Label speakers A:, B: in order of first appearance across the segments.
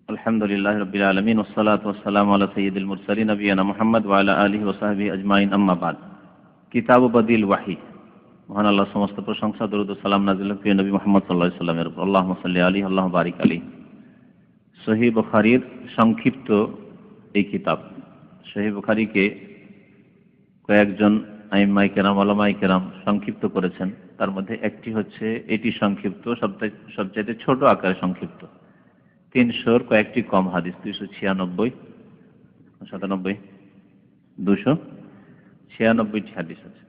A: আলহামদুলিল্লাহ রাব্বিল আলামিন ওয়াসসালাতু ওয়াসসালামু আলা সাইয়্যিদিল মুরসালিন নবিয়িনা মুহাম্মদ ওয়া আলা আলিহি ওয়া সাহবিহি আজমাইন, আম্মা বাদ। কিতাব বাদিল ওয়াহি। মহান আল্লাহ সমস্ত প্রশংসা, দরুদ ও সালাম নাযিল হোক প্রিয় নবী মুহাম্মদ সাল্লাল্লাহু আলাইহি ওয়াসাল্লামের উপর। আল্লাহুম্মা সাল্লি আলাইহি আল্লাহুম্মা বারিক আলাইহি। সহিহ বুখারীর সংক্ষিপ্ত এই কিতাব। সহিহ বুখারীকে কয়েকজন আইম্মায়ে কেরাম, উলামায়ে কেরাম সংক্ষিপ্ত করেছেন। তার মধ্যে একটি হচ্ছে এটি সংক্ষিপ্ত, সবচাইতে ছোট আকারে সংক্ষিপ্ত। 300 কয়েকটি কম হাদিস, 296, 97, 296টি হাদিস আছে।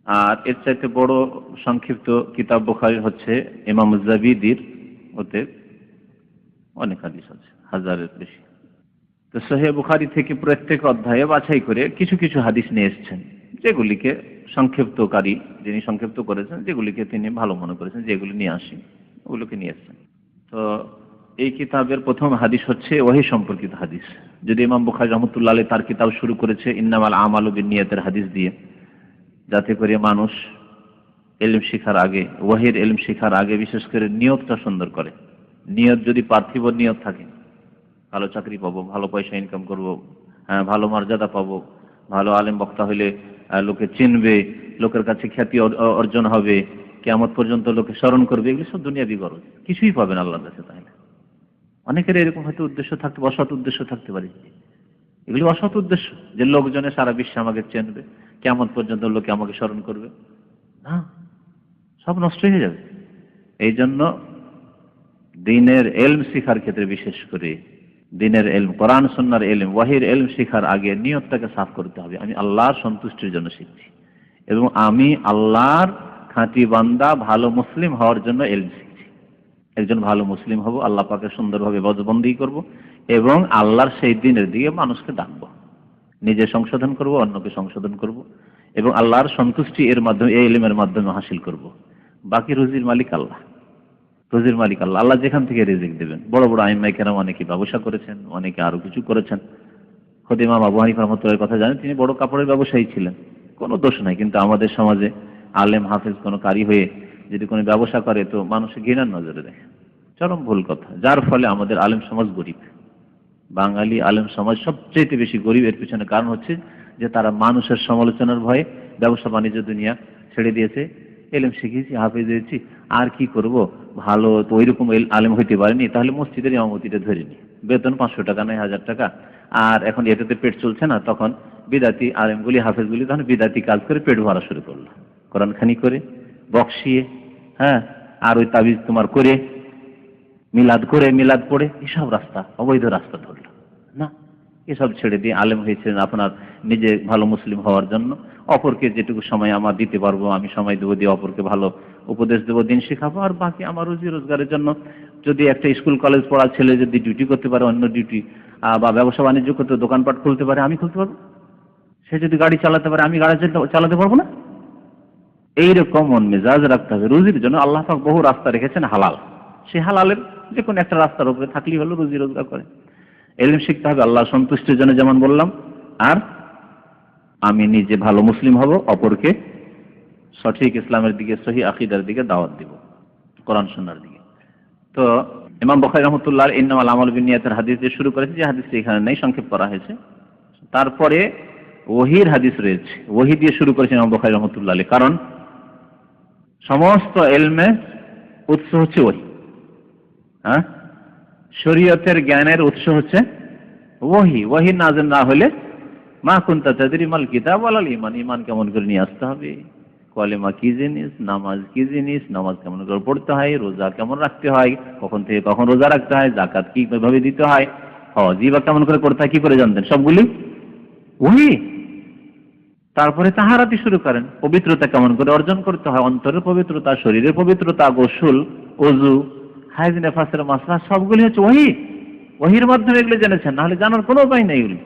A: আর এর চাইতে বড় সংক্ষিপ্ত কিতাব বুখারী হচ্ছে ইমাম জাবিদির, ওতে অনেক হাদিস আছে, হাজারের বেশি। তো সহিহ বুখারী থেকে প্রত্যেক অধ্যায়ে বাছাই করে কিছু কিছু হাদিস নিয়ে এসেছেন, যেগুলিকে সংক্ষিপ্তকারী যিনি সংক্ষিপ্ত করেছেন, যেগুলিকে তিনি ভালো মনে করেছেন যেগুলি নিয়ে আসি, ওগুলোকে নিয়ে এসেছেন। তো এই কিতাবের প্রথম হাদিস হচ্ছে ওহী সম্পর্কিত হাদিস। যদি ইমাম বুখারী রাহমাতুল্লাহ আলাইহি তার কিতাব শুরু করেছে ইন্নামাল আমালু বিন্নিয়াতের হাদিস দিয়ে, যাতে করে মানুষ ইলম শিখার আগে, ওহীর ইলম শিখার আগে বিশেষ করে নিয়তটা সুন্দর করে। নিয়ত যদি পার্থিব নিয়ত থাকে, ভালো চাকরি পাবো, ভালো পয়সা ইনকাম করব, ভালো মর্যাদা পাবো, ভালো আলেম বক্তা হইলে লোকে চিনবে, লোকের কাছে খ্যাতি অর্জন হবে, কিয়ামত পর্যন্ত লোকে স্মরণ করবে, এগুলো সব দুনিয়াবি গরজ, কিছুই পাবেন আল্লাহর কাছে। তাহলে অনেকের এরকম হয়তো উদ্দেশ্য থাকতে, অসৎ উদ্দেশ্য থাকতে পারে। এগুলি অসৎ উদ্দেশ্য, যে লোকজনে সারা বিশ্বে আমাকে চেনবে, কিয়ামত পর্যন্ত লোকে আমাকে স্মরণ করবে, না, সব নষ্ট হয়ে যাবে। এই জন্য দ্বীনের ইলম শিখার ক্ষেত্রে, বিশেষ করে দ্বীনের ইলম, কোরআন সুন্নাহর ইলম, ওহীর ইলম শিখার আগে নিয়তটাকে সাফ করতে হবে। আমি আল্লাহর সন্তুষ্টির জন্য শিখছি এবং আমি আল্লাহর খাঁটি বান্দা, ভালো মুসলিম হওয়ার জন্য ইলম শিখছি। একজন ভালো মুসলিম হব, আল্লাহ পাকে সুন্দরভাবে বজবন্দি করব এবং আল্লাহর সেই দিনের দিকে মানুষকে ডাকবো, নিজে সংশোধন করব, অন্যকে সংশোধন করব এবং আল্লাহর সন্তুষ্টি এর মাধ্যমে, এই ইলমের মাধ্যমে হাসিল করব। বাকি রুজির মালিক আল্লাহ, রুজির মালিক আল্লাহ, আল্লাহ যেখান থেকে রিজিক দেবেন। বড় বড় আইম্মায়ে কেরাম অনেকে ব্যবসা করেছেন, অনেকে আরো কিছু করেছেন। খোদ ইমাম আবু হানিফা রাহমাতুল্লাহর কথা জানেন, তিনি বড় কাপড়ের ব্যবসায়ী ছিলেন, কোনো দোষ নাই। কিন্তু আমাদের সমাজে আলেম হাফেজ কোনো কারি হয়ে যদি কোনো ব্যবসা করে, তো মানুষ ঘৃণার নজরে দেখে, চরম ভুল কথা। যার ফলে আমাদের আলেম সমাজ গরিব, বাঙালি আলেম সমাজ সবচেয়ে বেশি গরিব। এর পিছনে কারণ হচ্ছে যে তারা মানুষের সমালোচনার ভয়ে ব্যবসা বাণিজ্য দুনিয়া ছেড়ে দিয়েছে। এলেম শিখেছি, হাফেজ হয়েছি, আর কি করব, ভালো তো ওইরকম আলেম হইতে পারেনি, তাহলে মসজিদের ইমামতিটা ধরে নি, বেতন 500 টাকা নয় 1000 টাকা, আর এখন এটাতে পেট চলছে না, তখন বিদাতি আলেমগুলি, হাফেজগুলি তখন বিদাতি কাজ করে পেট ভরা শুরু করলো, কোরআন খানি করে, বক্সিয়ে, আর ওই তাবিজ তোমার করে, মিলাদ পড়ে, এসব রাস্তা, অবৈধ রাস্তা ধরল না। এসব ছেড়ে দিয়ে আলেম হয়েছিলেন আপনার নিজে ভালো মুসলিম হওয়ার জন্য, অপরকে যেটুকু সময় আমার দিতে পারবো আমি সময় দেবো, দিয়ে অপরকে ভালো উপদেশ দেবো, দিন শেখাবো, আর বাকি আমার রুজি রোজগারের জন্য। যদি একটা স্কুল কলেজ পড়া ছেলে যদি ডিউটি করতে পারে, অন্য ডিউটি বা ব্যবসা বাণিজ্য করতে, দোকানপাট খুলতে পারে, আমি খুলতে পারবো। সে যদি গাড়ি চালাতে পারে, আমি গাড়ি চালাতে পারবো না? এইরকম মন মেজাজ রাখতে হবে। রুজির জন্য আল্লাহ পাক বহু রাস্তা রেখেছেন হালাল, সে হালালের যে কোনো একটা রাস্তার উপরে থাকলেই হলো, রুজি রোজগার করে। ইলম শিখতে হবে আল্লাহ সন্তুষ্টির জন্য, যেমন বললাম, আর আমি নিজে ভালো মুসলিম হব, অপরকে সঠিক ইসলামের দিকে, সহিহ আকীদার দিকে দাওয়াত দিব, কোরআন সুন্নাহর দিকে। তো ইমাম বুখারী রাহমাতুল্লাহ আলাইহি ইন্নামাল আমালু বিন্নিয়াতের হাদিস দিয়ে শুরু করেছে, যে হাদিসটি এখানে নেই, সংক্ষেপ করা হয়েছে। তারপরে ওহীর হাদিস রয়েছে, ওহী দিয়ে শুরু করেছেন ইমাম বুখারী রাহমাতুল্লাহ আলাইহি, কারণ সমস্ত ইলমের উৎস হচ্ছে ওহী। শরীয়তের জ্ঞানের উৎস হচ্ছে ওহী। ওহী নাযিল না হলে মা কুনতা তাদরি মাল কিতাব ওয়ালাল ঈমান, ঈমান কেমন করে নিয়ে আসতে হবে, কলেমা কি জিনিস, নামাজ কি জিনিস, নামাজ কেমন করে পড়তে হয়, রোজা কেমন রাখতে হয়, কখন থেকে কখন রোজা রাখতে হয়, যাকাত কিভাবে দিতে হয়, হজ বা কেমন করে করতে হয়, কি করে জানতেন, সবগুলি ওহী। তারপরে তাহারাতি শুরু করেন, পবিত্রতা কেমন করে অর্জন করতে হয়, অন্তরের পবিত্রতা, শরীরের পবিত্রতা, গোসল, ওযু, হায়েজ নেফাসের মাসলা, সবগুলি হচ্ছে ওহী। ওহীর মাধ্যমে এগুলো জেনেছেন, নাহলে জানার কোনো উপায় নেই এগুলি।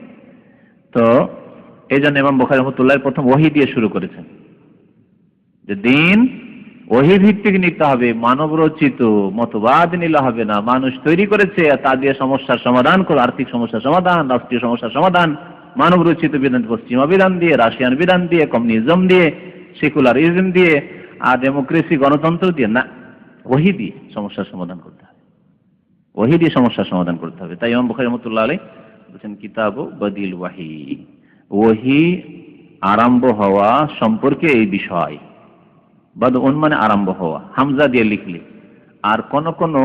A: তো এই জন্য ইমাম বুখারী রাহমাতুল্লাহ প্রথম ওহী দিয়ে শুরু করেছেন, যে দিন ওহী ভিত্তিক নিতে হবে, মানব রচিত মতবাদ নিলে হবে না। মানুষ তৈরি করেছে, তা দিয়ে সমস্যার সমাধান করো, আর্থিক সমস্যার সমাধান, রাষ্ট্রীয় সমস্যার সমাধান, মানব রচিত বিধান, পশ্চিমা বিধান দিয়ে, রাশিয়ান বিধান দিয়ে, কমিউনিজম দিয়ে, সেকুলারিজম দিয়ে, আর ডেমোক্রেসি, গণতন্ত্র দিয়ে না, ওহী দিয়ে সমস্যার সমাধান করতে হবে। ওহী দিয়ে সমস্যার সমাধান করতে হবে। তাই ইমাম বুখারী রাহমাতুল্লাহ আলাইহি বলেছেন কিতাবু বাদিল ওয়াহি, ওহী আরম্ভ হওয়া সম্পর্কে এই বিষয়। বাদউন মানে আরম্ভ হওয়া, হামজা দিয়ে লিখলে। আর কোন কোন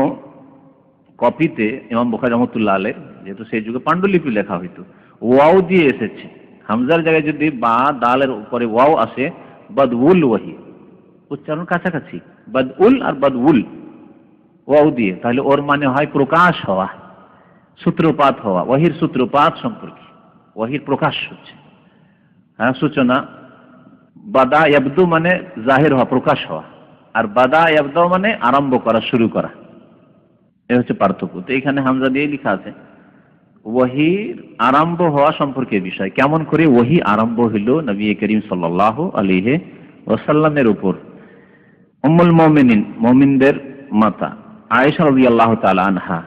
A: কপিতে ইমাম বুখারী রাহমাতুল্লাহ আলাইহি, যেহেতু সেই যুগে পান্ডুলিপি লেখা হইতো, ওয়াও দিয়ে এসেছে। হামজার জায়গায় যদি বা দালের উপরে ওয়াও আসে, বাদউল ওয়াহি, উচ্চারণ কাছাকাছি, বাদউল আর বাদউল ওয়াও দিয়ে, তাহলে ওর মানে হয় প্রকাশ হওয়া, সূত্রপাত হওয়া, ওয়াহির সূত্রপাত সম্পর্কে, ওয়াহির প্রকাশ হচ্ছে, হ্যাঁ, সূচনা। বাদা ইয়াবদু মানে জাহির হওয়া, প্রকাশ হওয়া, আর বাদা ইয়াবদু মানে আরম্ভ করা, শুরু করা। এই হচ্ছে পার্থক্য। তো এখানে হামজা দিয়ে লেখা আছে ওয়াহির আরম্ভ হওয়া সম্পর্কে বিষয়। কেমন করে ওয়াহি আরম্ভ হইল নবী করিম সাল্লাল্লাহু আলাইহি ওয়াসাল্লামের উপর। উম্মুল মুমিনিন, মুমিনদের মাতা আয়েশা রাদিয়াল্লাহু তাআলা আনহা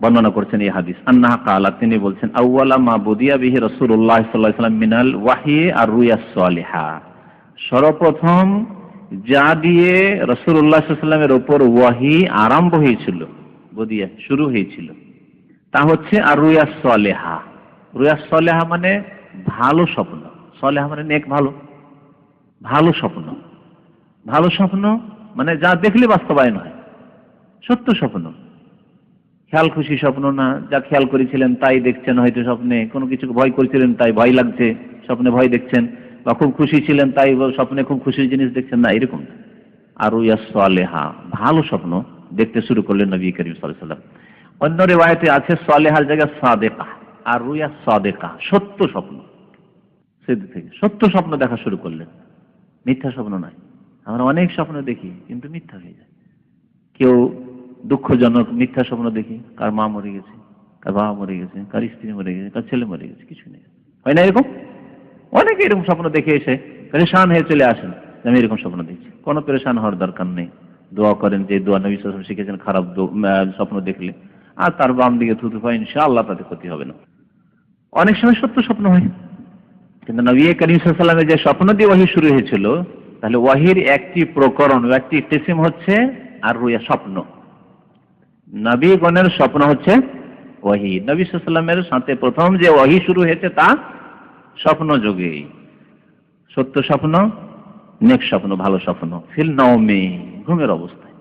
A: বর্ণনা করছেন এই হাদিস। আন্নাহা ক্বালাত, তিনি বলছেন আউওয়ালা মা বুদিয়া বিহি রাসূলুল্লাহ সাল্লাল্লাহু আলাইহি ওয়াসাল্লাম মিনাল ওয়াহি আর রুয়াস সালিহা, সর্বপ্রথম যা দিয়ে রাসূলুল্লাহ সাল্লাল্লাহু আলাইহি ওয়াসাল্লামের উপর ওয়াহি আরম্ভ হয়েছিল, বুদিয়া শুরু হয়েছিল, তা হচ্ছে আর রুয়াস সালিহা। রুয়াস সালিহা মানে ভালো স্বপ্ন, সালিহা মানে নেক, ভালো, ভালো স্বপ্ন। ভালো স্বপ্ন মানে যা দেখলে বাস্তবায়ন হয়, সত্য স্বপ্ন, খেয়াল খুশি স্বপ্ন না, যা খেয়াল করেছিলেন তাই দেখছেন হয়তো স্বপ্নে, কোনো কিছু ভয় করেছিলেন তাই ভয় লাগছে, স্বপ্নে ভয় দেখছেন, বা খুব খুশি ছিলেন তাই স্বপ্নে খুব খুশির জিনিস দেখছেন না, এরকম। আর রুয়া সালেহা, ভালো স্বপ্ন দেখতে শুরু করলেন নবী করিম সাল্লাল্লাহু আলাইহি ওয়াসাল্লাম। অন্য রিওয়ায়াতে আছে সালেহার জায়গায় সাদেকা, আর রুয়া সাদেকা, সত্য স্বপ্ন। সেদিক থেকে সত্য স্বপ্ন দেখা শুরু করলেন, মিথ্যা স্বপ্ন নয়। আমরা অনেক স্বপ্ন দেখি কিন্তু মিথ্যা হয়ে যায়। কেউ দুঃখজনক মিথ্যা স্বপ্ন দেখি, কার মা মরে গেছে, কার বাবা মরে গেছে, কার স্ত্রী মরে গেছে, কার ছেলে মরে গেছে, কিছু নেই, হয় না এরকম? অনেকে এরকম স্বপ্ন দেখে এসে পেরেশান হয়ে চলে আসেন, আমি এরকম স্বপ্ন দেখছি। কোনো পেরেশান হওয়ার দরকার নেই। দোয়া করেন যে দোয়া নবী সাল্লাল্লাহু আলাইহি ওয়াসাল্লাম শিখেছেন, খারাপ স্বপ্ন দেখলে আর তার বাম দিকে থুতু পায়, ইনশাআল্লাহ তাতে ক্ষতি হবে না। অনেক সময় সত্য স্বপ্ন হয়, কিন্তু নবী করিম সাল্লাল্লাহু আলাইহি ওয়াসাল্লামের যে স্বপ্ন দিয়ে ওয়াহী শুরু হয়েছিল, তাহলে ওয়াহির একটি প্রকরণ, একটি কিসিম হচ্ছে আর রুয়া, স্বপ্ন। নবীগণের স্বপ্ন হচ্ছে ওয়াহী। নবী সাল্লাল্লাহু আলাইহি ওয়াসাল্লামের সাথে প্রথম যে ওয়াহী শুরু হয়েছে তা স্বপ্ন যোগে, সত্য স্বপ্ন, নেক স্বপ্ন, ভালো স্বপ্ন। ফিল নাওমে, ঘুমের অবস্থায়,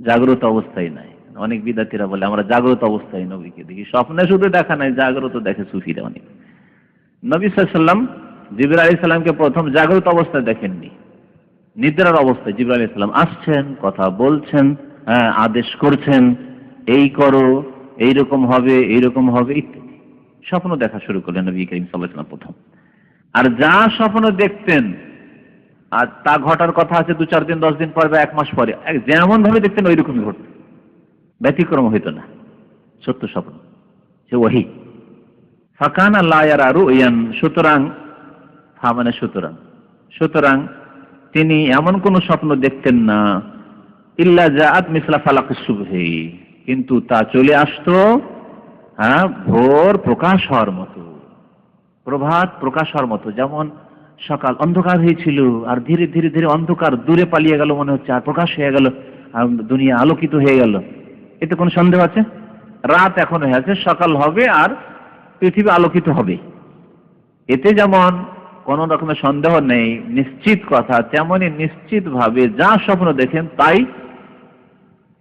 A: জাগ্রত অবস্থায় নাই। অনেক বিদ্যার্থীরা বলে আমরা জাগ্রত অবস্থায় নবীকে দেখি, স্বপ্নে শুধু দেখা নাই, জাগ্রত দেখে সুফিরা অনেক। নবী সাল্লাল্লাহু আলাইহি ওয়াসাল্লাম জিবরাইল আলাইহিস সালামকে প্রথম জাগ্রত অবস্থায় দেখেননি, নিদ্রার অবস্থায় জিবরাইল আলাইহিস সালাম আসছেন, কথা বলছেন, আদেশ করছেন, এই করো, এইরকম হবে, এইরকম হবে ইত্যাদি। স্বপ্ন দেখা শুরু করলেন নবী করিম সাল্লাল্লাহু আলাইহি ওয়াসাল্লাম প্রথম। আর যা স্বপ্ন দেখতেন আর তা ঘটার কথা আছে 2-4 দিন, 10 দিন পরে বা 1 মাস পরে, যেমন ভাবে দেখতেন ওই রকমই ঘটত, ব্যতিক্রম হইতো না। সত্য স্বপ্ন, সে ওয়াহী। ফাকানা লা ইয়ারা রুয়ান, সুতরাং, মানে সুতরাং তিনি এমন কোন স্বপ্ন দেখতেন না, ইল্লা জাআত মিসলা ফালাকিস সুবহি, কিন্তু তা চলে আসতো ভোর প্রকাশ হওয়ার মতো, প্রভাত প্রকাশ হওয়ার মতো। যেমন সকাল অন্ধকার হয়েছিল আর ধীরে ধীরে ধীরে অন্ধকার দূরে পালিয়ে গেল মনে হচ্ছে, আর প্রকাশ হয়ে গেল, আর দুনিয়া আলোকিত হয়ে গেল, এতে কোনো সন্দেহ আছে? রাত এখন হয়ে আছে, সকাল হবে আর পৃথিবী আলোকিত হবে, এতে যেমন কোন রকমের সন্দেহ নেই, নিশ্চিত কথা, তেমনি নিশ্চিত ভাবে যা স্বপ্ন দেখেন তাই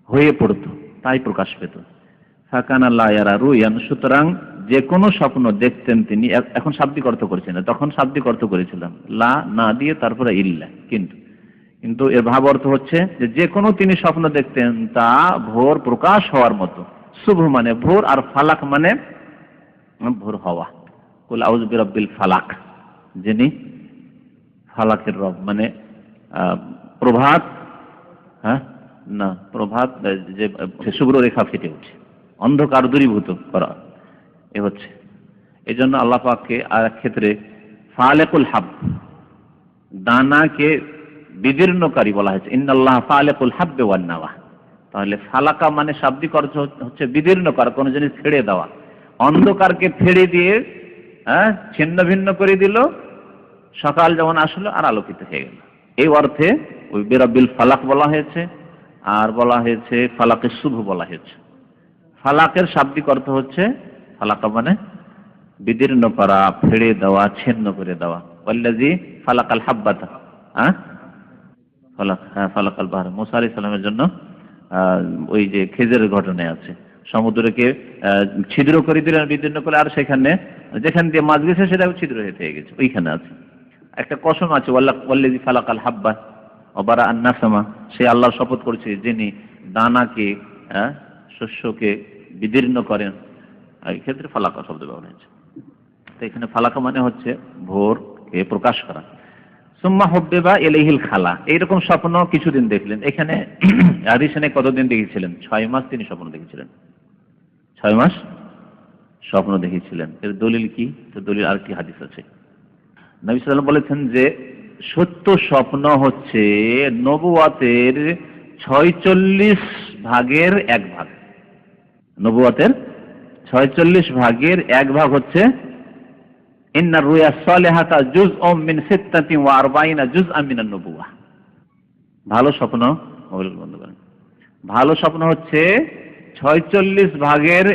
A: হয়ে পড়ত, তাই প্রকাশ পেত। ফাকানা লা ইয়ারা রুয়ান, সুতরাং যে কোনো স্বপ্ন দেখতেন তিনি। এখন শাব্দিক অর্থ করেছেন না, তখন শাব্দিক অর্থ করেছিলাম, লা না দিয়ে তারপরে ইল্লা, কিন্তু এর ভাব অর্থ হচ্ছে যে কোনো তিনি স্বপ্ন দেখতেন তা ভোর প্রকাশ হওয়ার মতো। শুভ মানে ভোর, আর ফালাক মানে ভোর হওয়া। কুল আউযু বিরাব্বিল ফালাক, যিনি ফালাকের রব, মানে প্রভাত, প্রভাত যে শুভ্র রেখা ফেটে উঠে, অন্ধকার দূরীভূত করা, এ হচ্ছে। এই জন্য আল্লাহ পাককে আর এক ক্ষেত্রে ফালেকুল হাব, দানাকে বিদীর্ণকারী বলা হয়েছে, ইন্নাল্লাহ ফালেকুল হাব্বে ওয়ান নাওয়া। তাহলে ফালাকা মানে শাব্দিক অর্থ হচ্ছে বিদীর্ণ করা, কোনো জিনিস ছেড়ে দেওয়া, অন্ধকারকে ফেড়ে দিয়ে ছিন্ন ভিন্ন করে দিল, সকাল যেমন আসলো আর আলোকিত হয়ে গেল। এই অর্থে ওই বিরাব্বিল ফালাক বলা হয়েছে, আর বলা হয়েছে ফালাকে শুভ বলা হয়েছে। ফালাকের শাব্দিক অর্থ হচ্ছে, ফালাকা মানে বিদীর্ণ করা, ফেড়ে দেওয়া, ছিন্ন করে দেওয়া। ওয়াল্লাযী ফালাকাল হাব্বাতা, ফালাকাল বাহর, মুসা আলাইহিস সালামের জন্য ওই যে খেজুরের ঘটনায় আছে, সমুদ্রকে ছিদ্র করে দিলেন, বিদীর্ণ করে, আর সেখানে যেখান দিয়ে মাছ গেছে সেটাও ছিদ্র হয়ে গেছে, ওইখানে আছে। একটা কসম আছে, ওয়াল্লাযী ফালাকাল হাব্বা ওয়া বারা আন-নাসামা, সে আল্লাহর শপথ করছে যিনি দানাকে, শস্যকে বিদীর্ণ করেন। এই ক্ষেত্রে ফালাকা শব্দ ব্যবহার হয়েছে। তো এখানে ফালাকা মানে হচ্ছে ভোরকে প্রকাশ করা। সুম্মা হুব্বিবা ইলাইহিল খালা, এইরকম স্বপ্ন কিছুদিন দেখলেন। এখানে হাদিসে কতদিন দেখেছিলেন? 6 মাস তিনি স্বপ্ন দেখেছিলেন। 6 মাস স্বপ্ন দেখেছিলেন। এর দলিল কি? তো দলিল আর কি হাদিস আছে। নবী সাল্লাল্লাহু আলাইহি ওয়াসাল্লাম বলেছেন যে সত্য স্বপ্ন হচ্ছে নবুয়তের 46 ভাগের 1 ভাগ। নবুয়তের 46 ভাগের 1 ভাগ হচ্ছে ইন্নার রুয়া সালিহাতা জুজউম মিন 46 জুজআম মিনান নবুওয়া। ভালো স্বপ্ন, মোবাইল বন্ধ করেন। ভালো স্বপ্ন হচ্ছে 46 ভাগের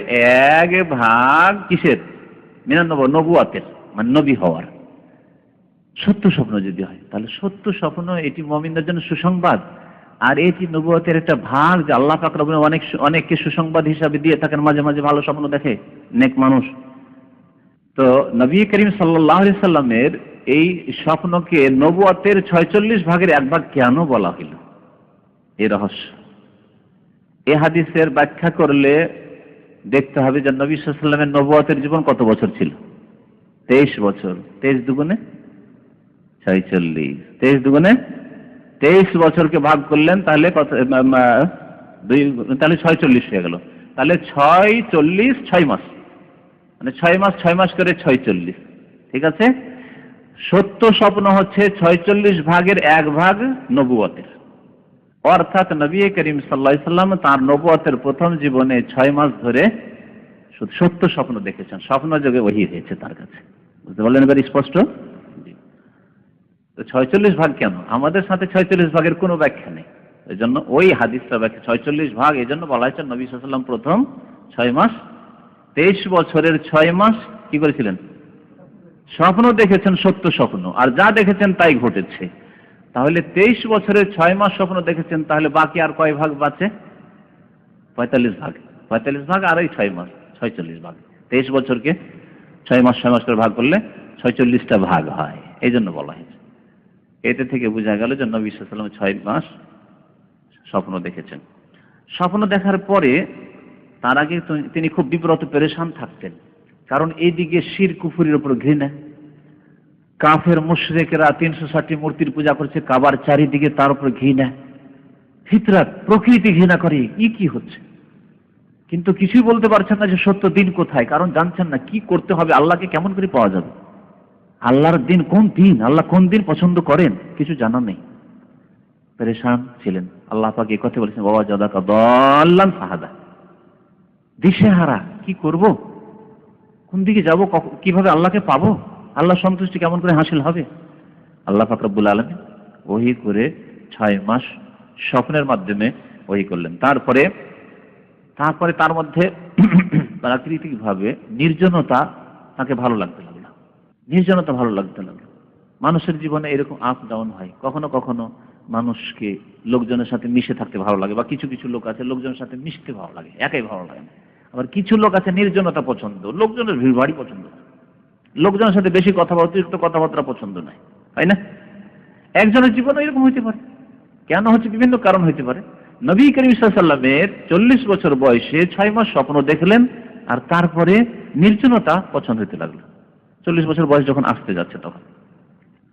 A: 1 ভাগ কিসের? মিনান নবুওয়া, নবুয়তের, মানে নবী হওয়ার। সত্য স্বপ্ন যদি হয় তাহলে সত্য স্বপ্ন এটি মুমিনদের জন্য সুসংবাদ, আর এটি নবুয়তের একটা ভাগ, যে আল্লাহ পাক রব্বুল অনেককে সুসংবাদ হিসাবে দিয়ে থাকেন। মাঝে মাঝে ভালো স্বপ্ন দেখে নেক মানুষ। তো নবী করিম সাল্লাল্লাহু আলাইহি সাল্লামের এই স্বপ্নকে নবুয়তের 46 ভাগের 1 ভাগ কেন বলা হইল? এই রহস্য এই হাদিসের ব্যাখ্যা করলে দেখতে হবে যে নবী সাল্লাল্লাহু আলাইহি সাল্লামের নবুয়তের জীবন কত বছর ছিল? 23 বছর। 23 দুগুণে 46, 23 দুগুণে 23 বছরকে ভাগ করলেন তাহলে কত? তাহলে 46 হয়ে গেল। তাহলে 46 6 মাস, মানে 6 মাস 6 মাস করে 46। ঠিক আছে। সত্য স্বপ্ন হচ্ছে 46 ভাগের 1 ভাগ নবুয়তের, অর্থাৎ নবী করিম সাল্লাল্লাহু আলাইহি সাল্লাম তার নবুয়তের প্রথম জীবনে 6 মাস ধরে সত্য স্বপ্ন দেখেছেন। স্বপ্ন যোগে ওহী হয়েছে তার কাছে। বুঝতে পারলেন এবার স্পষ্ট? 46 ভাগ কেন? আমাদের সাথে 46 ভাগের কোনো ব্যাখ্যা নেই। এই জন্য ওই হাদিসটা ব্যাখ্যা 46 ভাগ, এই জন্য বলা হয়েছে নবী সাল্লাল্লাহু আলাইহি ওয়াসাল্লাম প্রথম 6 মাস, 23 বছরের 6 মাস কি করেছিলেন? স্বপ্ন দেখেছেন, সত্য স্বপ্ন, আর যা দেখেছেন তাই ঘটেছে। তাহলে 23 বছরের 6 মাস স্বপ্ন দেখেছেন, তাহলে বাকি আর কয় ভাগ বাঁচে? 45 ভাগ। 45 ভাগ আর এই 6 মাস, 46 ভাগ। 23 বছরকে 6 মাস 6 মাস করে ভাগ করলে 46টা ভাগ হয়, এই জন্য বলা হয়েছে। এতে থেকে বোঝা গেল যে নবী সাল্লাল্লাহু আলাইহি ওয়াসাল্লাম 6 মাস স্বপ্ন দেখেছেন। স্বপ্ন দেখার পরে তার আগে তিনি খুব বিব্রত পেরেশান থাকতেন, কারণ এইদিকে শিরক কুফরির উপর ঘৃণা, কাফের মুশরিকরা 360 মূর্তির পূজা করছে কাবার চারিদিকে, তার উপর ঘৃণা, ফিতরাত প্রকৃতি ঘৃণা করে কি হচ্ছে, কিন্তু কিছুই বলতে পারছেন না যে সত্য দিন কোথায়, কারণ জানছেন না কি করতে হবে, আল্লাহকে কেমন করে পাওয়া যাবে, আল্লাহর দিন কোন দিন, আল্লাহ কোন দিন পছন্দ করেন, কিছু জানা নেই, পেরেশান ছিলেন। আল্লাহ পাক এই কথা বলেছেন, বাবা জাদাকা দাল্লান ফাহাদা, দিশেহারা, কি করব, কোন দিকে যাব, কিভাবে আল্লাহকে পাবো, আল্লাহ সন্তুষ্টি কেমন করে হাসিল হবে। আল্লাহ পাক রব্বুল আলামিন ওহী করে 6 মাস স্বপ্নের মাধ্যমে ওহী করলেন। তারপরে তার মধ্যে প্রাকৃতিক ভাবে নির্জনতা তাকে ভালো লাগতে লাগলো, নির্জনতা ভালো লাগতে লাগলো। মানুষের জীবনে এরকম আপ ডাউন হয়, কখনো কখনো মানুষকে লোকজনের সাথে মিশে থাকতে ভালো লাগে, বা কিছু কিছু লোক আছে লোকজনের সাথে মিশতে ভালো লাগে, একাই ভালো লাগে না। আবার কিছু লোক আছে নির্জনতা পছন্দ, লোকজনের ভিড়ভাড়ি পছন্দ, লোকজনের সাথে বেশি অতিরিক্ত কথাবার্তা পছন্দ নয়, তাই না? একজনের জীবনে এরকম হইতে পারে। কেন হচ্ছে? বিভিন্ন কারণ হইতে পারে। নবী করিম সাল্লাল্লাহু আলাইহি ওয়াসাল্লামের 40 বছর বয়সে 6 মাস স্বপ্ন দেখলেন, আর তারপরে নির্জনতা পছন্দ হতে লাগলো। 40 বছর বয়স যখন আসতে যাচ্ছে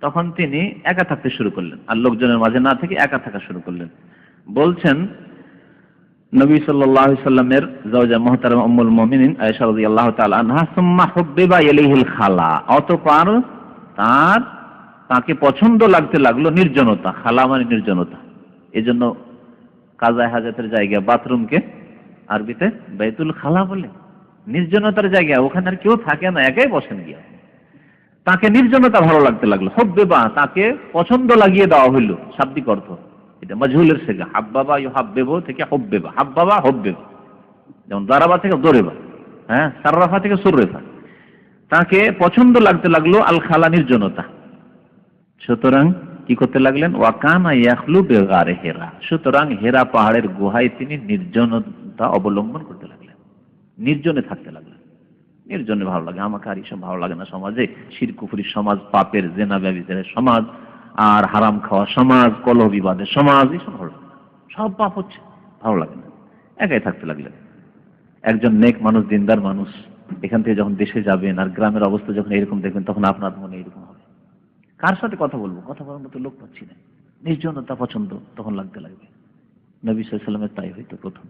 A: তখন তিনি একা থাকতে শুরু করলেন, আর লোকজনের মাঝে না থেকে একা থাকা শুরু করলেন। বলছেন নবী সাল্লাল্লাহু আলাইহি সাল্লামের জাওজা মুহতারামা উম্মুল মুমিনিন আয়েশা রাদিয়াল্লাহু তাআলা আনহা, সুম্মা হুব্বিবা ইলাইহিল খালা, অতঃপর তাকে পছন্দ লাগতে লাগলো নির্জনতা। খালা মানে নির্জনতা। এজন্য কাজায়ে হাজাতের জায়গা বাথরুমকে আরবিতে বাইতুল খালা বলে, নির্জনতার জায়গা, ওখানে আর কেউ থাকে না, একাই বসেন গিয়া। তাকে নির্জনতা ভালো লাগতে লাগলো, হুব্বিবা তাকে পছন্দ লাগিয়ে দেওয়া হইল, শাব্দিক অর্থ এটা মাজহুলের সেগা, হাব্বাবা ইউহাব্বিবু থেকে হুব্বিবা, হাব্বাবা হুব্বিবা, যেমন দারাবা থেকে দোরেবা, হ্যাঁ, সাররাফা থেকে সুররেফা। তাকে পছন্দ লাগতে লাগলো আল খালা, নির্জনতা। সুতরাং কি করতে লাগলেন? ওয়াকানা ইয়াখলু বিগারে হেরা, সুতরাং হেরা পাহাড়ের গুহায় তিনি নির্জনতা অবলম্বন করতে লাগলেন, নির্জনে থাকতে লাগলেন। নির্জনে ভালো লাগে, আমাকে আর এইসব ভালো লাগে না। সমাজে শিরক কুফরির সমাজ, পাপের জেনা ব্যভিচারের সমাজ, আর হারাম খাওয়া সমাজ, কলহ বিবাদের সমাজ, এইসব ভালো লাগে না, সব পাপ হচ্ছে, ভালো লাগে না। একাই থাকতে লাগলেন। একজন নেক মানুষ, দিনদার মানুষ এখান থেকে যখন দেশে যাবেন আর গ্রামের অবস্থা যখন এরকম দেখবেন, তখন আপনার মনে এরকম হবে, কার সাথে কথা বলবো, কথা বলার মতো লোক পাচ্ছি না, নির্জনতা পছন্দ তখন লাগতে লাগবে। নবী সাল্লাল্লাহু আলাইহি ওয়াসাল্লামের তাই হইতো প্রথম।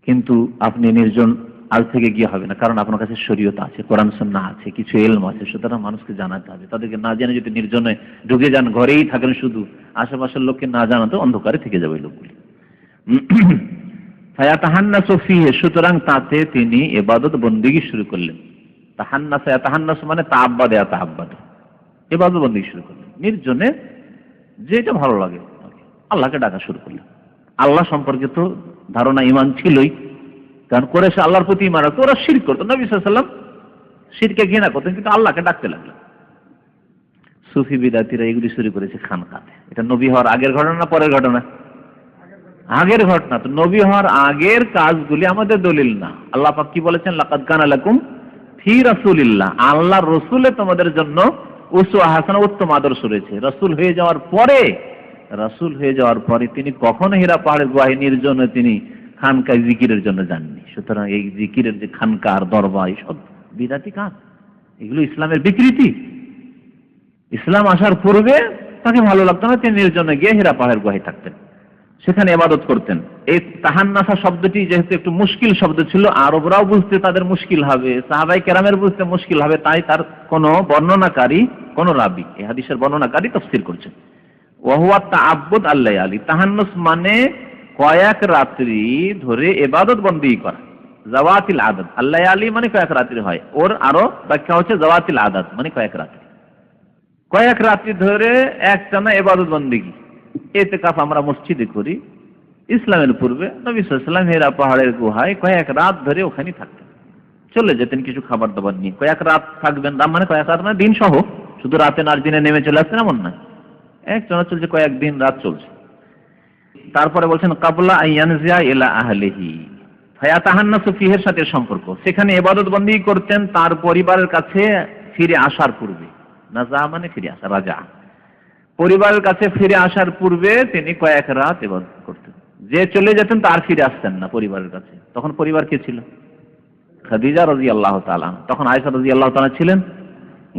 A: কিন্তু আপনি নির্জন আজ থেকে গিয়ে হবে না, কারণ আপনার কাছে শরীয়ত আছে, কোরআন সুন্নাহ আছে, কিছু ইলম আছে, সুতরাং মানুষকে জানাতে হবে। তাদেরকে না জেনে যদি নির্জনে ঢুকে যান, ঘরেই থাকেন শুধু, আশেপাশের লোককে না জানাতে অন্ধকারে থেকে যাবে এই লোকগুলি। ফায়াতাহান্নাসু ফীহি, সুতরাং তাতে তিনি ইবাদত বন্দেগী শুরু করলেন। তাহান্নাসা, তাহান্নাস মানে তাআব্বাদে, তাআব্বাদ, ইবাদত বন্দেগী শুরু করলেন নির্জনে, যেটা ভালো লাগে আল্লাহকে ডাকা শুরু করলেন। আল্লাহ সম্পর্কে তো ধারণা, ঈমান ছিলই, কারণ কুরাইশ আল্লাহর প্রতি ঈমান রাখত, ওরা শিরক করত। নবী সাল্লাল্লাহু আলাইহি ওয়াসাল্লাম শিরকে ঘৃণা করতেন, কিন্তু আল্লাহকে ডাকতে লাগলেন। সুফি বিদাতিরা এগুলি শুরু করেছে খানকাতে। এটা নবী হওয়ার আগের ঘটনা না পরের ঘটনা? আগের ঘটনা। তো নবী হওয়ার আগের কাজগুলি আমাদের দলিল না। আল্লাহ পাক কি বলেছেন? লাকাদ কানা লাকুম ফি রাসূলিল্লাহ, আল্লাহর রাসূলে তোমাদের জন্য উসওয়া হাসানা, উত্তম আদর্শ রয়েছে। রাসূল হয়ে যাওয়ার পরে তিনি কখনো হীরা পাহাড়ের গুহায় নির্জনে তিনি খানকায় জিকিরের জন্য যাননি। সুতরাং এই জিকিরের যে খানকা আর দরবার, সব বিদাতি কাজ, এগুলো ইসলামের বিকৃতি। ইসলাম আসার পূর্বে তাকে ভালো লাগতো না, তিনি নির্জনে গিয়ে হীরা পাহাড়ের গুহায় থাকতেন, সেখানে ইবাদত করতেন। এই তাহান্নাসা শব্দটি যেহেতু একটু মুশকিল শব্দ ছিল, আরবরাও বুঝতে তাদের মুশকিল হবে, সাহাবায়ে কেরামের বুঝতে মুশকিল হবে, তাই তার কোন বর্ণনাকারী, কোন রাবী এই হাদিসের বর্ণনাকারী তাফসীর করছেন ওয়া হুয়া তাআব্বুদ আল-লায়ালি। তাহান্নুস মানে কয়েক রাত্রি ধরে ইবাদত বন্দেগী করা, যাওয়াতিল আদাদ। আল-লায়ালি মানে কয়েক রাত্রি হয়, ওর আরো ব্যাখ্যা হচ্ছে যাওয়াতিল আদাদ মানে কয়েক রাত্রি, কয়েক রাত্রি ধরে একটানা ইবাদত বন্দেগী। ইতিকাফ আমরা মসজিদে করি, ইসলামের পূর্বে নবী সাল্লাল্লাহু আলাইহি ওয়াসাল্লাম হীরা পাহাড়ের গুহায় কয়েক রাত ধরে ওখানে থাকতেন, চলে যেতেন কিছু খাবার দাবার নিয়ে। কয়েক রাত থাকবেন, মানে কয়েক রাত মানে দিন সহ, শুধু রাতে না দিনে নেমে চলে আসতেন এমন না, একটানা চলছে, কয়েকদিন রাত চলছে। তারপরে বলছেন কাবলা আইয়ানজিয়া ইলা আহলিহি, ফায়াতাহান্নাসু ফীহির সাথে সম্পর্ক, সেখানে ইবাদত বন্দেগী করতেন তার পরিবারের কাছে ফিরে আসার পূর্বে। নাজা মানে ফিরে আসা, রাজা, পরিবারের কাছে ফিরে আসার পূর্বে তিনি কয়েক রাত ইবাদত করতেন। যে চলে যেতেন তার ফিরে আসতেন না পরিবারের কাছে। তখন পরিবার কে ছিল? খাদিজা রাদিয়াল্লাহু তাআলা, তখন আয়েশা রাদিয়াল্লাহু তাআলা ছিলেন।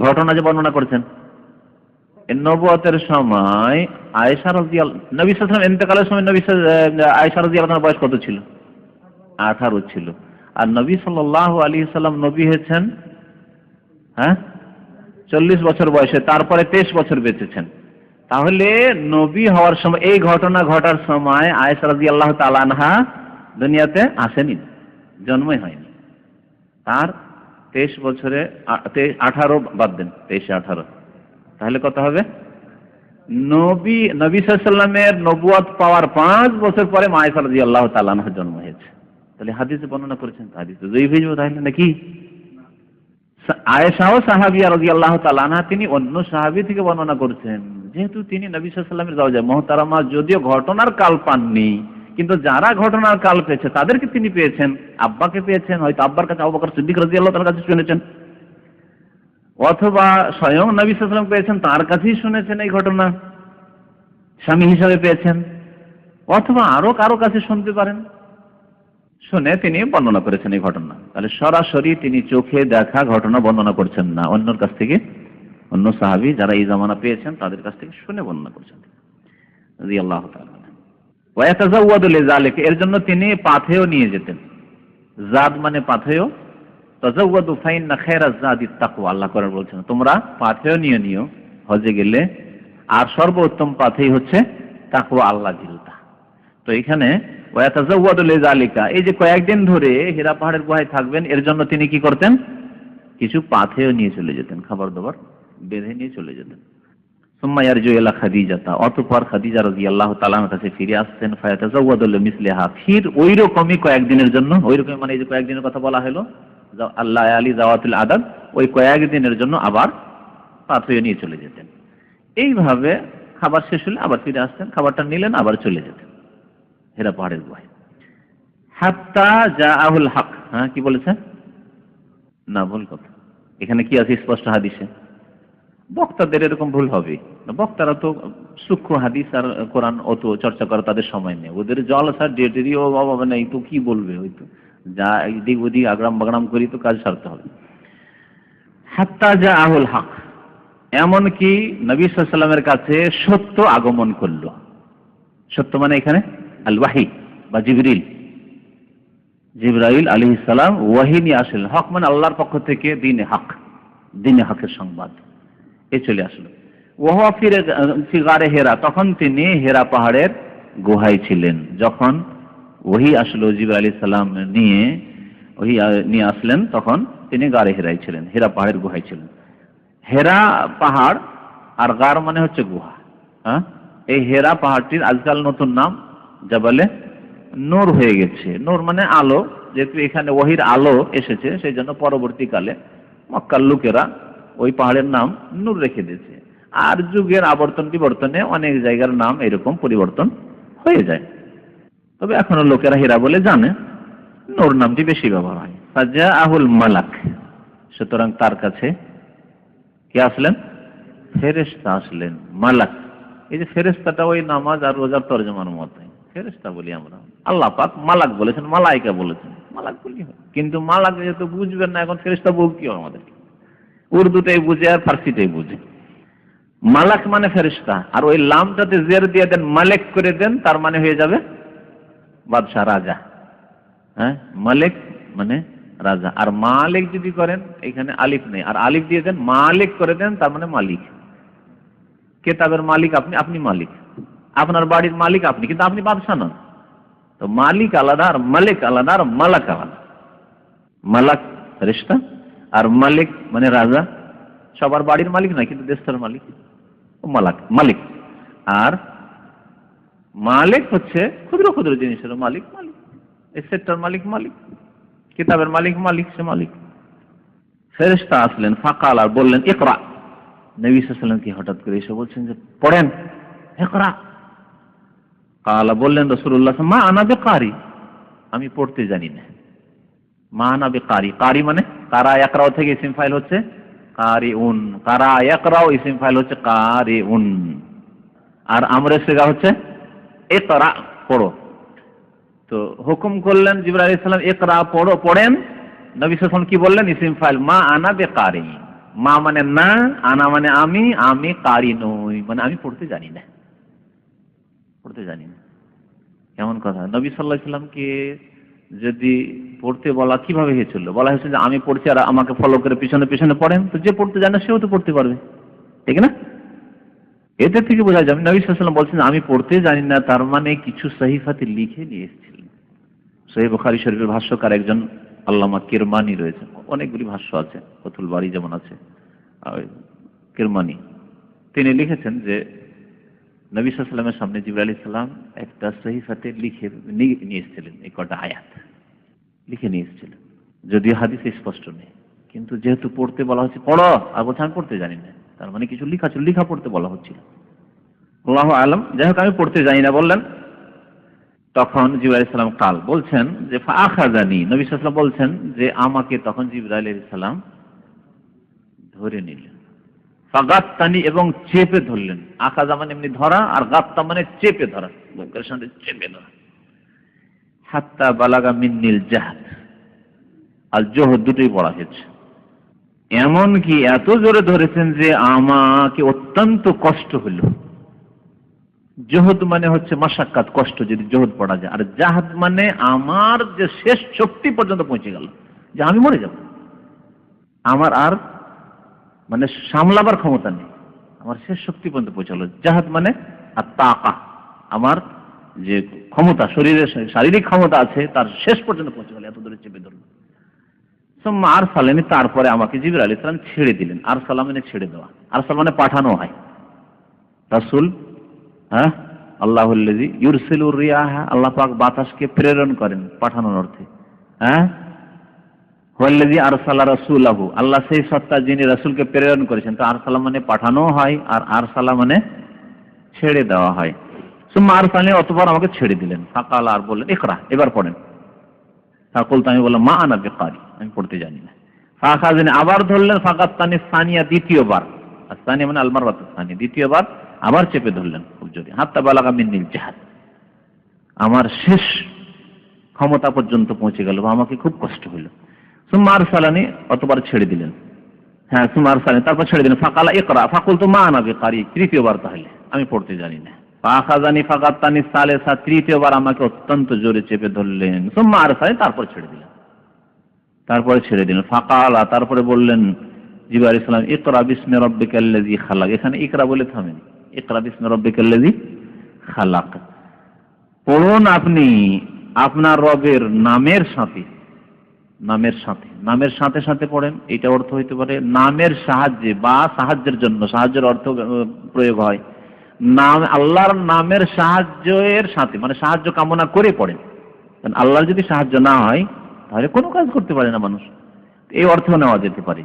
A: ঘটনা যে বর্ণনা করেছেন, নবুয়তের সময় আয়েশা রাদিয়াল্লাহু, নবী সাল্লাল্লাহু আলাইহি ওয়াসাল্লাম ইন্তেকালের সময় আয়েশা রাদিয়াল্লাহু তাআলার বয়স কত ছিল? 18 ছিল। আর নবী সাল্লাল্লাহু আলাইহি ওয়াসাল্লাম নবী হয়েছেন 40 বছর বয়সে, তারপরে 23 বছর বেঁচেছেন। তাহলে নবী হওয়ার সময়, এই ঘটনা ঘটার সময় আয়েশা রাদিয়াল্লাহু তাআলা আনহা দুনিয়াতে আসেনি, জন্মই হয়নি। তার 23 বছরে 18 বাদ দেন, 23-18, তাহলে কত হবে? নবী সাল্লাল্লাহু আলাইহি ওয়াসাল্লামের নবুয়ত পাওয়ার 5 বছর পরে আয়েশা রাদিয়াল্লাহু তাআলা আনহার জন্ম হয়েছে। তাহলে হাদিসে বর্ণনা করেছেন, হাদিসে জয়ীফ হয়ে যাবে তাহলে নাকি? আয়েশাও সাহাবিয়া রাদিয়াল্লাহু তাআলা আনহা, তিনি অন্য সাহাবী থেকে বর্ণনা করছেন, যেহেতু তিনি নবী সাল্লাল্লাহু আলাইহি ওয়াসাল্লামের জাওজা মুহতারামা, যদিও ঘটনার কাল পাননি, কিন্তু যারা ঘটনার কাল পেয়েছে তাদেরকে তিনি পেয়েছেন, আব্বাকে পেয়েছেন, হয়তো আব্বার কাছে আবু বকর সিদ্দিক রাদিয়াল্লাহু তাআলার কাছে শুনেছেন, অথবা স্বয়ং নবী সাল্লাল্লাহু আলাইহি ওয়াসাল্লাম পেয়েছেন, তার কাছেই শুনেছেন এই ঘটনা, স্বামী হিসাবে পেয়েছেন, অথবা আরো কারো কাছে শুনতে পারেন, শুনে তিনি বর্ণনা করেছেন এই ঘটনা। তাহলে সরাসরি তিনি চোখে দেখা ঘটনা বর্ণনা করছেন না, অন্যর কাছ থেকে, অন্য সাহাবী যারা এই জামানা পেয়েছেন তাদের কাছ থেকে শুনে বর্ণনা করছেন রাদিয়াল্লাহু তাআলা। ওয়া ইয়াতাজাওয়াদু লিযালিকা, এর জন্য তিনি পাথেয় নিয়ে যেতেন। জাদ মানে পাথেয়, তাজাওয়াদু ফাইন্না খায়রাজ যাদিত তাকওয়া, আল্লাহ কোরআন বলছেন তোমরা পাথেয় নিও হজে গেলে, আর সর্বোত্তম পাথেয় হচ্ছে তাকওয়া, আল্লাহ ভীরুতা। তো এখানে ওয়া ইয়াতাজাওয়াদু লিযালিকা, এই যে কয়েকদিন ধরে হীরা পাহাড়ের গুহায় থাকবেন, এর জন্য তিনি কি করতেন? কিছু পাথেয় নিয়ে চলে যেতেন, খাবার দাবার বেঁধে নিয়ে চলে যেতেন। সুম্মা ইয়ারজু ইলা খাদিজাতা, অতঃপর খাদিজা রাদিয়াল্লাহু তাআলা আনহার কাছে ফিরে আসতেন। ফায়াতাজাওয়াদু লিমিসলিহা, ফির ওই রকমই কয়েকদিনের জন্য, ওই রকম মানে এই যে কয়েকদিনের কথা বলা হলো আল্লাহ আলী জাওয়াতুল আদাদ, ওই কয়েকদিনের জন্য আবার পাথর নিয়ে চলে যেতেন। এইভাবে খাবার শেষ হলে আবার ফিরে আসতেন, খাবারটা নিলেন, আবার চলে যেতেন হেরা পাহাড়ের গুহায়। হাত্তা জাআহুল হক, হ্যাঁ কি বলেছেন? না, ভুল কথা। এখানে কি আছে স্পষ্ট হাদিসে? বক্তাদের এরকম ভুল হবে, বক্তারা তো সূক্ষ্ম হাদিস আর কোরআন অত চর্চা করা তাদের সময় নেই, ওদের জলসা ডেটেরই ও বাবা নেই তো কি বলবে, হয়তো যা এদিক ওদিক আগ্রাম বাগরাম করি তো কাজ সারতে হবে। হাত্তা জাআহুল হক, এমনকি নবী সাল্লাল্লাহু আলাইহি ওয়াসাল্লামের কাছে সত্য আগমন করল। সত্য মানে এখানে আল ওয়াহি বা জিবরাইল আলাইহিস সালাম ওয়াহি নিয়ে আসলেন। হক মানে আল্লাহর পক্ষ থেকে দিনে হকের সংবাদ এ চলে আসলো। ওয়া ফি গারে হেরা, তখন তিনি হেরা পাহাড়ের গুহায় ছিলেন। যখন ওয়াহি আসলো, জিবরাইল আলাইহিস সালাম নিয়ে আসলেন, তখন তিনি গারে হেরায় ছিলেন, হেরা পাহাড়ের গুহায় ছিলেন। হেরা পাহাড় আর গার মানে হচ্ছে গুহা। হ্যাঁ, এই হেরা পাহাড়টির আজকাল নতুন নাম জাবালে নূর হয়ে গেছে। নূর মানে আলো, যেহেতু এখানে ওয়াহির আলো এসেছে সেই জন্য পরবর্তীকালে মক্কার লোকেরা ওই পাহাড়ের নাম নূর রেখে দিয়েছে। আর যুগের আবর্তন বিবর্তনে অনেক জায়গার নাম এরকম পরিবর্তন হয়ে যায়, তবে এখনো লোকেরা হেরা বলে জানে, নূর নামটি বেশি ব্যবহার হয়। ফাজাআহুল মালাক, সুতরাং তার কাছে কে আসলেন? ফেরেশতা আসলেন। মালাক, এই যে ফেরেশতাটা ওই নামাজ আর রোজার তরজমার মধ্যে ফেরেশতা বলি আমরা, আল্লাহ পাক মালাক বলেছেন, মালাইকা বলেছেন, মালাক বলি হয়। কিন্তু মালাক যেহেতু বুঝবেন না, এখন ফেরেশতা বল কি হয়, আমাদের উর্দুটাই বুঝে আর ফার্সিটাই বুঝে। মালাক মানে ফেরেশতা, আর ওই লামটাতে জের দিয়ে দেন, মালিক করে দেন, তার মানে হয়ে যাবে বাদশা, রাজা। হ্যাঁ, মালিক মানে রাজা। আর মালিক যদি করেন, এখানে আলিফ নেই, আর আলিফ দিয়ে দেন, মালিক করে দেন, তার মানে মালিক। কেতাবের মালিক আপনি, আপনি মালিক। আপনার বাড়ির মালিক আপনি, কিন্তু আপনি বাদশা নন। তো মালিক আলাদা, আর মালিক আলাদা, আর মালাক আলাদা। মালাক ফেরেশতা, আর মালিক মানে রাজা, সবার বাড়ির মালিক নয়, কিন্তু দেশটার মালিক ও মালাক, মালিক। আর মালিক হচ্ছে ক্ষুদ্র ক্ষুদ্র জিনিসের মালিক, এই সেটটার মালিক, কিতাবের মালিক, সে মালিক। ফেরেশতা আসলেন, ফাকাল, আর বললেন ইকরা। নবী সাল্লাল্লাহু আলাইহি ওয়াসাল্লাম কি হঠাৎ করে এসে বলছেন যে পড়েন, ইকরা। কালা, বললেন রাসূলুল্লাহ, মা আনা বিকারি, আমি পড়তে জানি না। মা আনা বিকারি, কারি মানে কারা ইয়াকরাও থেকে ইসিম ফাইল হচ্ছে কারিউন, কারা ইয়াকরাও ইসিম ফাইল হচ্ছে কারিউন, আর আমরের সিগা হচ্ছে ইকরা, পড়ো। তো হুকুম করলেন জিবরাইল আলাইহিস সালাম, ইকরা, পড়ো, পড়েন। নবী সাল্লাল্লাহু আলাইহি ওয়াসাল্লাম কি বললেন? ইসিম ফাইল মা আনা বিকারি। মা মানে না, আনা মানে আমি কারি নই, মানে আমি পড়তে জানি না। কেমন কথা! নবী সাল্লাল্লাহু আলাইহি ওয়াসাল্লামকে যদি পড়তে বলা কিভাবে হয়েছিল? বলা হয়েছে যে আমি পড়ছি আর আমাকে ফলো করে পিছনে পিছনে পড়েন, তো যে পড়তে জানে সেও তো পড়তে পারবে, ঠিক না? এতে থেকে বোঝা যায় নবী সাল্লাল্লাহু আলাইহি ওয়াসাল্লাম বলছেন আমি পড়তে জানি না, তার মানে কিছু সহিফাতে লিখে নিয়ে এসেছিলেন। সহিহ বুখারী শরীফের ভাষ্যকার একজন আল্লামা কিরমানি রয়েছেন, অনেকগুলি ভাষ্য আছে, ফতুল বারী যেমন আছে, কিরমানি, তিনি লিখেছেন যে নবী সাল্লাল্লাহু আলাইহি ওয়াসাল্লামের সামনে জিবরাইল আলাইহিস সালাম একটা সহিফাতে লিখে নিয়ে এসেছিলেন, এই কটা আয়াত লিখে নিয়ে এসেছিলেন। যদিও হাদিসে স্পষ্ট নেই, কিন্তু যেহেতু পড়তে বলা হচ্ছে পড়ো, আর বলছে আমি পড়তে জানি না, তার মানে কিছু লেখা ছিল, লেখা পড়তে বলা হচ্ছিল, আল্লাহু আলাম। যাই হোক, আমি পড়তে জানি না বললেন। তখন জিবরাইল আলাইহিস সালাম কাল বলছেন যে ফাআখাযানি, নবী সাল্লাল্লাহু আলাইহি ওয়াসাল্লাম বলছেন যে আমাকে তখন জিবরাইল আলাইহিস সালাম ধরে নিলেন, ফাগাত্তানি, এবং চেপে ধরলেন। আখাযা মানে এমনি ধরা, আর গাত্তা মানে চেপে ধরা, বুকের সাথে চেপে ধরা। হাত্তা বালাগা মিন্নিল জাহদ, আর জোহদ দুটোই পড়া হয়েছে। এমন কি এত জোরে ধরেছেন যে আমাকে অত্যন্ত কষ্ট হলো। জোহদ মানে হচ্ছে মাশাক্কাত, কষ্ট, যদি জোহদ পড়া যায়। আর জাহদ মানে আমার যে শেষ শক্তি পর্যন্ত পৌঁছে গেল, যে আমি মরে যাব, আমার আর মানে সামলাবার ক্ষমতা নেই, আমার শেষ শক্তি পর্যন্ত পৌঁছালো। জাহাদ মানে আর তাকা, আমার যে ক্ষমতা, শরীরের শারীরিক ক্ষমতা আছে তার শেষ পর্যন্ত পৌঁছে গেল, এত দূরে চেপে ধরল। সুম্মা আরসালানি, তারপরে আমাকে জিবরাইল আলাইহিস সালাম ছেড়ে দিলেন। আরসালা মানে ছেড়ে দেওয়া, আরসাল মানে পাঠানো হয়। রাসূল, হ্যাঁ, আল্লাহুল্লাযী ইউরসিলুর রিয়াহা, আল্লাহ পাক বাতাসকে প্রেরণ করেন, পাঠানোর অর্থে। হ্যাঁ, হুয়াল্লাযী আরসালা রাসূলাহু, আল্লাহ সেই সত্তা যিনি রাসূলকে প্রেরণ করেছেন। তো আরসালা মানে পাঠানো হয়, আর আরসালা মানে ছেড়ে দেওয়া হয়। সুম্মা আরসালনি, অতঃপর আমাকে ছেড়ে দিলেন। ফাকাল, আর বললেন ইকরা, এবার পড়েন। ফাকুলতু, আমি বললাম মা আনা বিকারি, আমি পড়তে জানি না। ফাখাযানি, আবার ধরলেন। ফাকাত্তানি সানিয়া, দ্বিতীয়বার। আর সানিয়া মানে আল মাররাতু সানিয়া, দ্বিতীয়বার আবার চেপে ধরলেন খুব জোরে। হাত্তা বালাগা মিন্নিল জাহাদ, আমার শেষ ক্ষমতা পর্যন্ত পৌঁছে গেল, বা আমাকে খুব কষ্ট হইল। সুম্মা আরসালানি, অতঃপর ছেড়ে দিলেন। হ্যাঁ, সুম্মা আরসালানি, তারপর ছেড়ে দিলেন। ফাকালা ইকরা, ফাকুলতু মা আনা বিকারি, তৃতীয়বার, তাহলে আমি পড়তে জানি না। ফাখাযানি ফাকাত্তানি সালিসা, তৃতীয়বার আমাকে অত্যন্ত জোরে চেপে ধরলেন। সুম্মা আরসালানি, তারপর ছেড়ে দিলেন। তারপরে ছেড়ে দিলেন। ফাকালা, তারপরে বললেন জিবরাইল আলাইহিস সালাম, ইকরা বিসমি রাব্বিকাল্লাযী খালাক। এখানে ইকরা বলে থামেন, ইকরা বিসমি রাব্বিকাল্লাযী খালাক, পড়ুন আপনি আপনার রবের নামের সাথে। নামের সাথে, নামের সাথে সাথে পড়েন, এটা অর্থ হইতে পারে নামের সাহায্যে বা সাহায্যের জন্য, সাহায্যের অর্থ প্রয়োগ হয়। নাম, আল্লাহর নামের সাহায্যের সাথে, মানে সাহায্য কামনা করে পড়েন। কারণ আল্লাহর যদি সাহায্য না হয় তাহলে কোনো কাজ করতে পারে না মানুষ, এই অর্থ নেওয়া যেতে পারে।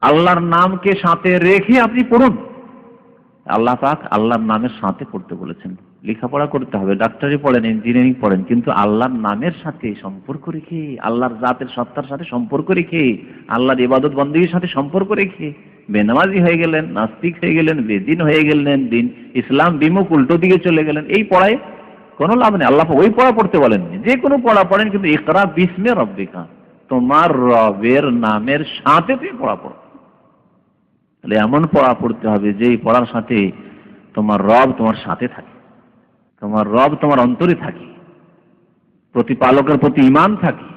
A: আল্লাহর নামকে সাথে রেখে আপনি পড়ুন। আল্লাহ পাক আল্লাহর নামের সাথে পড়তে বলেছেন। লেখাপড়া করতে হবে, ডাক্তারি পড়েন, ইঞ্জিনিয়ারিং পড়েন, কিন্তু আল্লাহর নামের সাথে সম্পর্ক রেখে, আল্লাহর জাতের সত্তার সাথে সম্পর্ক রেখে, আল্লাহর ইবাদত বন্দেগীর সাথে সম্পর্ক রেখে বেনামাজি হয়ে গেলেন, নাস্তিক হয়ে গেলেন, বেদিন হয়ে গেলেন, দিন ইসলাম বিমুখ উল্টো দিকে চলে গেলেন, এই পড়ায় কোনো লাভ নেই। আল্লাহ ওই পড়া পড়তে বলেননি, যে কোনো পড়া পড়েন, কিন্তু ইকরা বিসমি রাব্বিকা, তোমার রবের নামের সাথে তুমি পড়া পড়ো। তাহলে এমন পড়া পড়তে হবে যেই পড়ার সাথে তোমার রব তোমার সাথে থাকে, তোমার রব তোমার অন্তরে থাকে, প্রতিপালকের প্রতি ঈমান থাকে,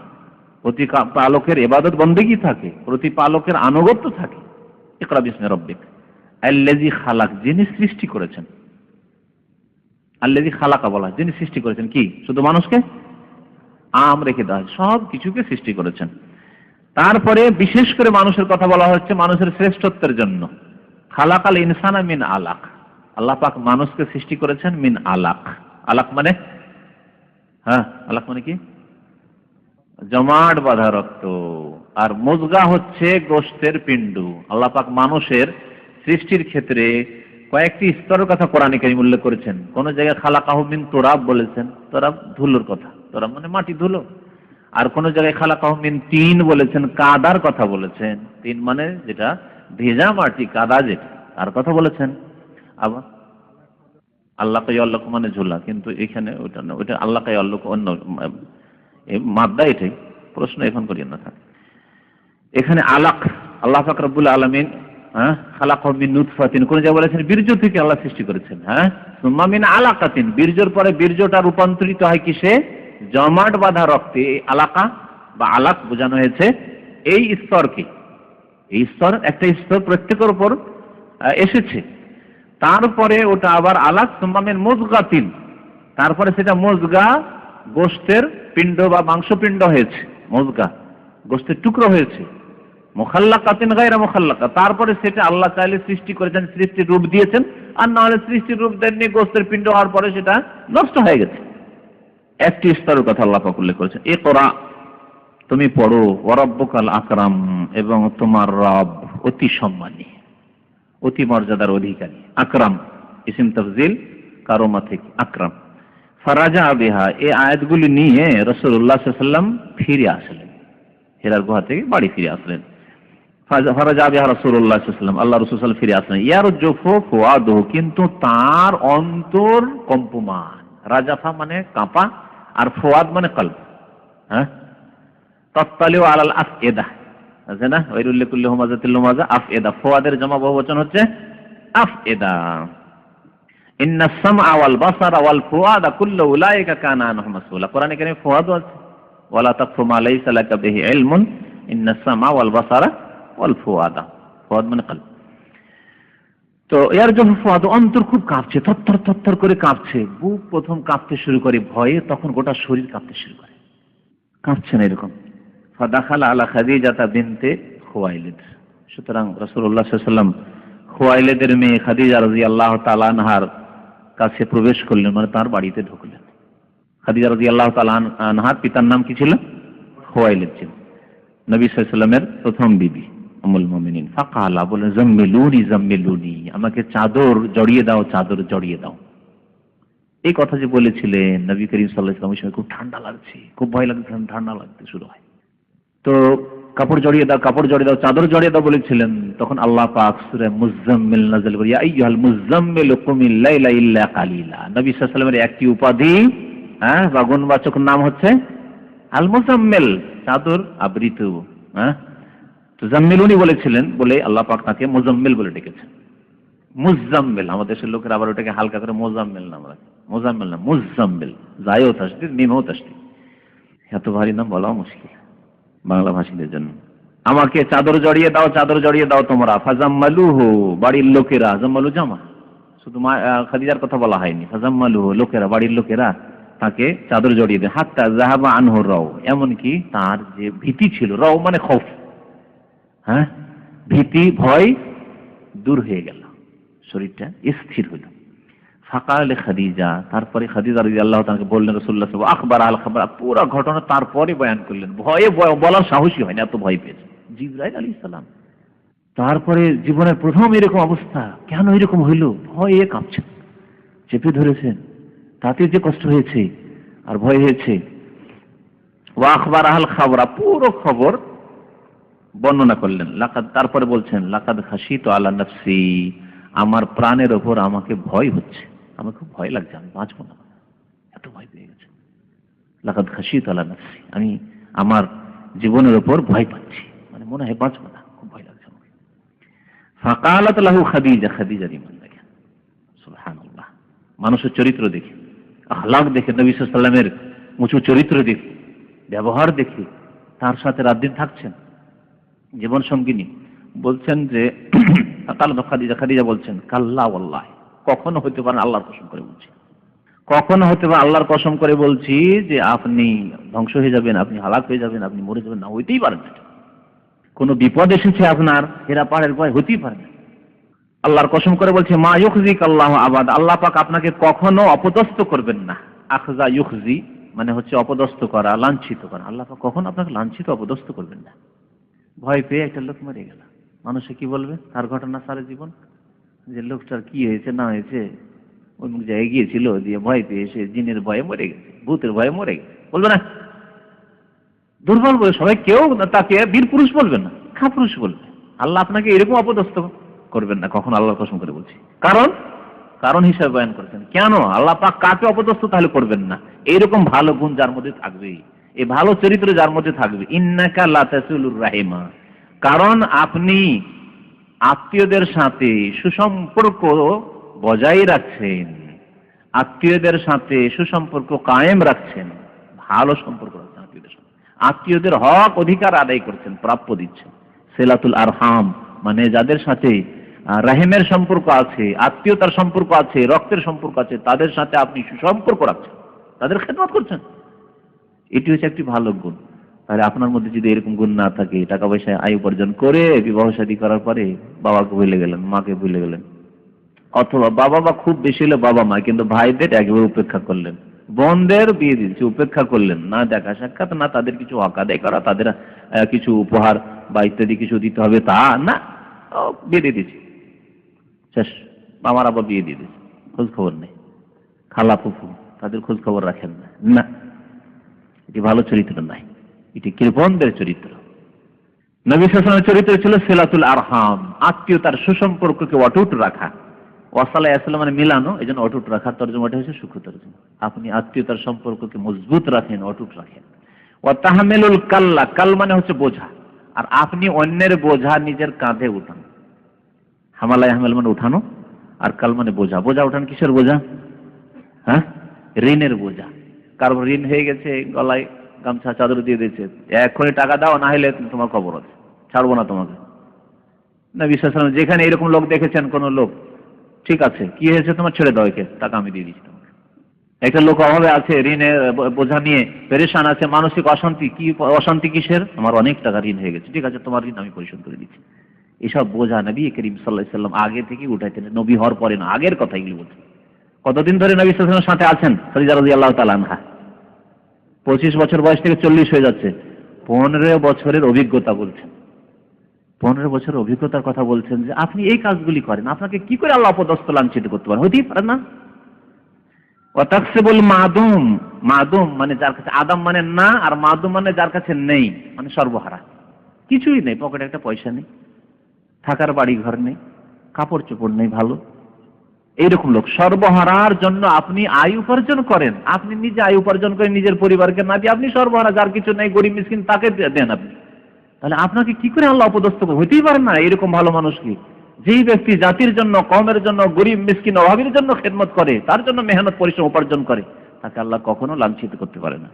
A: প্রতিপালকের ইবাদত বন্দেগী থাকে, প্রতিপালকের আনুগত্য থাকে। ইকরা বিসমি রাব্বিক আল্লাযী খালাক, যিনি সৃষ্টি করেছেন। আল্লাযী খালাকা বলা, যিনি সৃষ্টি করেছেন। কি শুধু মানুষকে? আম রেখে দেওয়া, সব কিছুকে সৃষ্টি করেছেন। তারপরে বিশেষ করে মানুষের কথা বলা হচ্ছে, মানুষের শ্রেষ্ঠত্বের জন্য। খালাকাল ইনসানা মিন আলাক, আল্লাহ পাক মানুষকে সৃষ্টি করেছেন মিন আলাক। আলাক মানে, হ্যাঁ, আলাক মানে কি? জমাট বাঁধা রক্ত। আর মুজগা হচ্ছে গোশতের পিণ্ড। আল্লাহ পাক মানুষের সৃষ্টির ক্ষেত্রে কয়েকটি স্তরের কথা কোরআনে কারীম উল্লেখ করেছেন। কোন জায়গায় খালাকাহু মিন তুরাব বলেছেন, তুরাব ধুলোর কথা, তুরাব মানে মাটি, ধুলো। আর কোন জায়গায় খালাকাহু মিন তিন বলেছেন, কাদার কথা বলেছেন। তিন মানে যেটা ভেজা মাটি, কাদা যেটা, তার কথা বলেছেন। আবার আল্লাহ কাইয়াল্লাহ মানে ঝোলা, কিন্তু এখানে ওটা না, ওটা আল্লাহ কাইয়াল্লাহ অন্য মাদ্দা, এটাই প্রশ্ন এখন করিয়েন না থাকে। এখানে আলাক, আল্লাহ পাক রব্বুল আলামিন, হ্যাঁ, খালাকাহু মিন নুতফাতিন, কোন জায়গায় বলেছেন বীর্য থেকে আল্লাহ সৃষ্টি করেছেন। হ্যাঁ, সুম্মা মিন আলাকাতিন, বীর্যর পরে বীর্যটা রূপান্তরিত হয় কিসে? জমাট বাঁধা রক্তে। এই আলাকা বা আলাক বোঝানো হয়েছে এই স্তরকে। এই স্তর, একটা স্তর প্রত্যেকের উপর এসেছে। তারপরে ওটা আবার আলাক, সুম্মা মিন মুজগাতিন, তারপরে সেটা মুজগা, গোশতের পিণ্ড বা মাংসপিণ্ড হয়েছে। মুজগা গোশতের টুকরো হয়েছে। মুখাল্লাকাতিন গায়রা মুখাল্লাকা, তারপরে সেটা আল্লাহ চাইলে সৃষ্টি করেছেন, সৃষ্টির রূপ দিয়েছেন, আর না হলে সৃষ্টির রূপ দেননি, গোশতের পিণ্ড হওয়ার পরে সেটা নষ্ট হয়ে গেছে। একটি স্তরের কথা আল্লাহ পাক উল্লেখ করেছেন। ইকরা, তুমি পড়ো, ওয়া রাব্বুকাল আকরাম, এবং তোমার রব অতি সম্মানী, অতি মর্যাদার অধিকারী। আকরাম ইসিম তাফজিল, কারমা থেকে আকরাম। ফারাজা বিহা, এই আয়াতগুলি নিয়ে রাসূলুল্লাহ সাল্লাল্লাহু আলাইহি ওয়াসাল্লাম ফিরে আসলেন, হেরার গুহা থেকে বাড়ি ফিরে আসলেন। ফারাজা বিহা রাসূলুল্লাহ সাল্লাল্লাহু আলাইহি ওয়াসাল্লাম, আল্লাহ রাসূল সাল্লাল্লাহু আলাইহি ওয়াসাল্লাম ফিরে আসলেন। ইয়ারজুফু ফুয়াদুহু, কিন্তু তার অন্তর কম্পমান। রাজাফা মানে কাঁপা, আর ফুয়াদ মানে কলব। হ্যাঁ, তাত্তালিউ আলাল আফএদা, আছে না, ওয়াইলুল লিকুল্লি হুমাযাতিল লুমাযা। আফএদা, ফুয়াদের জমা বহুবচন হচ্ছে আফএদা। ইন্নাস সামআ ওয়াল বাসারা ওয়াল ফুয়াদা কুল্লু উলাইকা কানা আনহু মাসউলা। কোরআনে কারীমে ফুয়াদ আছে, ওয়ালা তাকফু মা লাইসা লাকা বিহি ইলমুন ইন্নাস সামআ ওয়াল বাসারা ওয়াল ফুয়াদা। ফুয়াদ মানে কলব। তো এর জন্য ফুয়াদ, অন্তর খুব কাঁপছে, থরথর থরথর করে কাঁপছে। বুক প্রথম কাঁপতে শুরু করে ভয়ে, তখন গোটা শরীর কাঁপতে শুরু করে। কাঁপছেন এরকম। ফাদাখালা আলা খাদিজাতা বিনতে খুয়াইলিদ, সুতরাং রাসূলুল্লাহ সাল্লাল্লাহু আলাইহি ওয়াসাল্লাম খুয়াইলিদের মেয়ে খাদিজা রাদিয়াল্লাহু তাআলা আনহার কাছে প্রবেশ করলেন, মানে তার বাড়িতে ঢুকলেন। খাদিজা রাদিয়াল্লাহু তাআলা আনহার পিতার নাম কি ছিল? খুয়াইলিদ ছিল, নবী সাল্লাল্লাহু আলাইহি ওয়াসাল্লামের প্রথম বিবি উম্মুল মুমিনিন। ফাকালা, বলেন জাম্মিলুনি জাম্মিলুনি, আমাকে চাদর জড়িয়ে দাও, চাদর জড়িয়ে দাও। এই কথা যে বলেছিলেন নবী করিম সাল্লাল্লাহু আলাইহি ওয়াসাল্লাম, ওই সময় খুব ঠান্ডা লাগছে, খুব ভয় লাগছে, ঠান্ডা লাগতে শুরু হয়। তো কাপড় জড়িয়ে দাও, কাপড় জড়িয়ে দাও, চাদর জড়িয়ে দাও বলেছিলেন। তখন আল্লাহ পাক সূরা মুজাম্মিল নাযিল করে, ইয়া আইয়ুহাল মুজাম্মিল কুমিল লাইলা ইল্লা কালিলা। নবী সাল্লাল্লাহু আলাইহি ওয়াসাল্লামের একটি উপাধি, বা গুণবাচক নাম হচ্ছে আল মুজাম্মিল, চাদর আবৃত। তো জাম্মিলুনি বলেছিলেন বলে আল্লাহ পাক তাকে মুজাম্মিল বলে ডেকেছেন। মুজাম্মিল, আমাদের দেশের লোকেরা আবার ওটাকে হালকা করে মোজাম্মিল নাম রাখে। মোজাম্মিল না, মুজাম্মিল, জায়ও তাসদীদ মিমও তাসদীদ। এত ভারী নাম বলাও মুশকিল বাংলা ভাষীদের জন্য। আমাকে চাদর জড়িয়ে দাও, চাদর জড়িয়ে দাও তোমরা। ফাজাম্মালুহু, বাড়ির লোকেরা, জাম্মালু জামা, শুধু খাদিজার কথা বলা হয়নি। ফাজাম্মালুহু, লোকেরা, বাড়ির লোকেরা তাকে চাদর জড়িয়ে দেয়। হাত্তা যাহাবা আনহু রাও, এমনকি তার যে ভীতি ছিল, রাও মানে খৌফ, ভীতি ভয় দূর হয়ে গেল, শরীরটা স্থির হলো। ফাকাল খাদিজা, তারপরে খাদিজা রাদিয়াল্লাহু তাআলা বললেন রাসূলুল্লাহ সাল্লাল্লাহু আলাইহি ওয়াসাল্লাম, আখবার আল খবর, পুরো ঘটনা তারপরে বয়ান করলেন। ভয়ে বলার সাহসই হয়নি, এত ভয় পেয়েছে জিবরাইল আলাইহিস সালাম। তারপরে জীবনের প্রথম এরকম অবস্থা, কেন এরকম হইল? ভয়ে কাঁপছেন, চেপে ধরেছেন, তাতে যে কষ্ট হয়েছে আর ভয় হয়েছে। ওয়া আখবার আল খবর, পুরো খবর বর্ণনা করলেন। লাকাদ, তারপরে বলছেন লাকাদ খাশিতু আলা নাফসি, আমার প্রাণের ওপর আমাকে ভয় হচ্ছে, আমার খুব ভয় লাগছে, আমি বাঁচবো না, এত ভয় পেয়ে গেছে। লাকাদ খাশিতু আলা নাফসি, আমি আমার জীবনের ওপর ভয় পাচ্ছি, মানে মনে হয় বাঁচবো না, খুব ভয় লাগছে আমাকে। ফাকালাত লাহু খাদিজা, খাদিজা ইমান দেখেন, সুবহানাল্লাহ, মানুষের চরিত্র দেখে, আখলাক দেখে, নবী সাল্লাল্লাহু আলাইহি ওয়াসাল্লামের উঁচু চরিত্র দেখে, ব্যবহার দেখে, তার সাথে রাত দিন থাকছেন, জীবন সঙ্গিনী। বলছেন যে খাদিজা বলছেন, কাল্লা ওয়াল্লাহি, কখনো হতে পারে, আল্লাহর কসম করে বলছি, কখনো হতে পারে, আল্লাহর কসম করে বলছি যে আপনি ধ্বংস হয়ে যাবেন, আপনি হালাক হয়ে যাবেন, আপনি মরে যাবেন না, হইতেই পারেন না। কোন বিপদ এসেছে আপনার, এরা পাড়ের ভয়, হতেই পারে না। আল্লাহর কসম করে বলছে, মা ইউখজিক আল্লাহ আবাদ, আল্লাহ পাক আপনাকে কখনো অপদস্থ করবেন না। আখজা ইউখজি মানে হচ্ছে অপদস্থ করা, লাঞ্ছিত করা। আল্লাহ পাক কখনো আপনাকে লাঞ্ছিত অপদস্থ করবেন না। ভয় পেয়ে একটা লোক মরে গেল, মানুষে কি বলবে? তার ঘটনা, সারা জীবন, যে লোকটার কি হয়েছে না হয়েছে, অমুক জায়গায় গিয়েছিল, দিয়ে ভয় পেয়ে এসে জিনের ভয়ে মরে গেছে, ভূতের ভয়ে মরে গেছে, বলবে না? দুর্বল বলে সবাই, কেউ তাকে বীর পুরুষ বলবে না, খা পুরুষ বলবে। আল্লাহ আপনাকে এরকম অপদস্থ করবেন না কখন, আল্লাহর কসম করে বলছি। কারণ হিসাবে বয়ান করেছেন। কেন আল্লাহ পাক কাকে অপদস্থ তাহলে করবেন না? এইরকম ভালো গুণ যার মধ্যে থাকবে, এই ভালো চরিত্র যার মধ্যে থাকবে। ইন্নাকা লা তাসিলুর রাহিমা, কারণ আপনি আত্মীয়দের সাথে সুসম্পর্ক বজায় রাখছেন, আত্মীয়দের সাথে সুসম্পর্ক কায়েম রাখছেন, ভালো সম্পর্ক রাখছেন আত্মীয়দের সাথে, আত্মীয়দের হক অধিকার আদায় করছেন, প্রাপ্য দিচ্ছেন। সিলাতুল আরহাম মানে যাদের সাথে রাহিমের সম্পর্ক আছে, আত্মীয়তার সম্পর্ক আছে, রক্তের সম্পর্ক আছে, তাদের সাথে আপনি সুসম্পর্ক রাখছেন, তাদের খেদমত করছেন। এটি হচ্ছে একটি ভালো গুণ। তাহলে আপনার মধ্যে যদি এরকম গুণ না থাকে, টাকা পয়সা আয় উপার্জন করে বিবাহ শাদী করার পরে বাবাকে ভুলে গেলেন, মাকে ভুলে গেলেন, অথবা বাবা বা খুব বেশি হলে বাবা মা, কিন্তু ভাইদের একেবারে উপেক্ষা করলেন, বোনদের বিয়ে দিয়েছে উপেক্ষা করলেন, না দেখা সাক্ষাৎ, না তাদের কিছু হক আদায় করা, তাদের কিছু উপহার বা ইত্যাদি কিছু দিতে হবে তা না, বিয়ে দিয়ে দিয়েছি, শেষ। আমার আবার বিয়ে দিয়ে দিয়েছে, খোঁজ খবর নেই। খালা ফুফু তাদের খোঁজ খবর রাখেন না, না, এটি ভালো চরিত্র নাই, এটি কৃপণদের চরিত্র। নবী সাল্লাল্লাহু আলাইহি ওয়াসাল্লামের চরিত্র ছিল সিলাতুল আরহাম, আত্মীয়তার সুসম্পর্ককে অটুট রাখা। ওয়াসালা ইসলাম মানে মিলানো, এই জন্য অটুট রাখার তর্জমাটা হচ্ছে সূক্ষ্ম তর্জমা। আপনি আত্মীয়তার সম্পর্ককে মজবুত রাখেন, অটুট রাখেন। ওয়া তাহমিলুল কাল্লা, কাল মানে হচ্ছে বোঝা, আর আপনি অন্যের বোঝা নিজের কাঁধে উঠান। হামালা হামেল মানে উঠানো, আর কাল মানে বোঝা। বোঝা উঠান, কিসের বোঝা? ঋণের বোঝা। কারো ঋণ হয়ে গেছে, গলায় গামছা চাদর দিয়ে দিয়েছে, এক্ষুনি টাকা দাও, না হলে তোমার খবর আছে, ছাড়বো না তোমাকে। নবী সাল্লাল্লাহু আলাইহি ওয়াসাল্লাম যেখানে এরকম লোক দেখেছেন, কোন লোক, ঠিক আছে কি হয়েছে তোমার, ছেড়ে দাও একে, টাকা আমি দিয়ে দিচ্ছি তোমাকে। একটা লোক অভাবে আছে, ঋণের বোঝা নিয়ে পেরেশান আছে, মানসিক অশান্তি, কি অশান্তি কিসের? আমার অনেক টাকা ঋণ হয়ে গেছে, ঠিক আছে তোমার ঋণ আমি পরিশোধ করে দিচ্ছি। এসব বোঝা নবী করিম সাল্লাল্লাহু আলাইহি ওয়াসাল্লাম আগে থেকে উঠাইতেন, নবী হওয়ার পরে না, আগের কথা এগুলো বলছেন। কতদিন ধরে নবী সাল্লাল্লাহু আলাইহি ওয়াসাল্লামের সাথে আছেন খাদিজা রাদিয়াল্লাহু তাআলা আনহা? 25 বছর বয়স থেকে 40 হয়ে যাচ্ছে। 15 বছরের অভিজ্ঞতা বলছেন, 15 বছরের অভিজ্ঞতার কথা বলছেন যে আপনি এই কাজগুলি করেন, আপনাকে কি করে আল্লাহ অপদস্থ লাঞ্ছিত করতে পারেন? হতেই পারে না। ওয়াতাকসিবুল মাদুম, মাদুম মানে যার কাছে, আদম মানে না, আর মাদুম মানে যার কাছে নেই, মানে সর্বহারা, কিছুই নেই, পকেটে একটা পয়সা নেই, থাকার বাড়ি ঘর নেই, কাপড় চোপড় নেই ভালো, এইরকম লোক। সর্বহারার জন্য আপনি আয় উপার্জন করেন, আপনি নিজে আয় উপার্জন করে নিজের পরিবারকে না দিয়ে আপনি সর্বহারা, যার কিছু নেই, গরিব মিসকিন, তাকে দেন আপনি, তাহলে আপনাকে কি করে আল্লাহ অপদস্থ করবে? হইতেই পারে না এরকম ভালো মানুষ কি, যেই ব্যক্তি জাতির জন্য, কওমের জন্য, গরিব মিসকিন অভাবীর জন্য খেদমত করে, তার জন্য মেহনত পরিশ্রম উপার্জন করে, তাকে আল্লাহ কখনো লাঞ্ছিত করতে পারে না।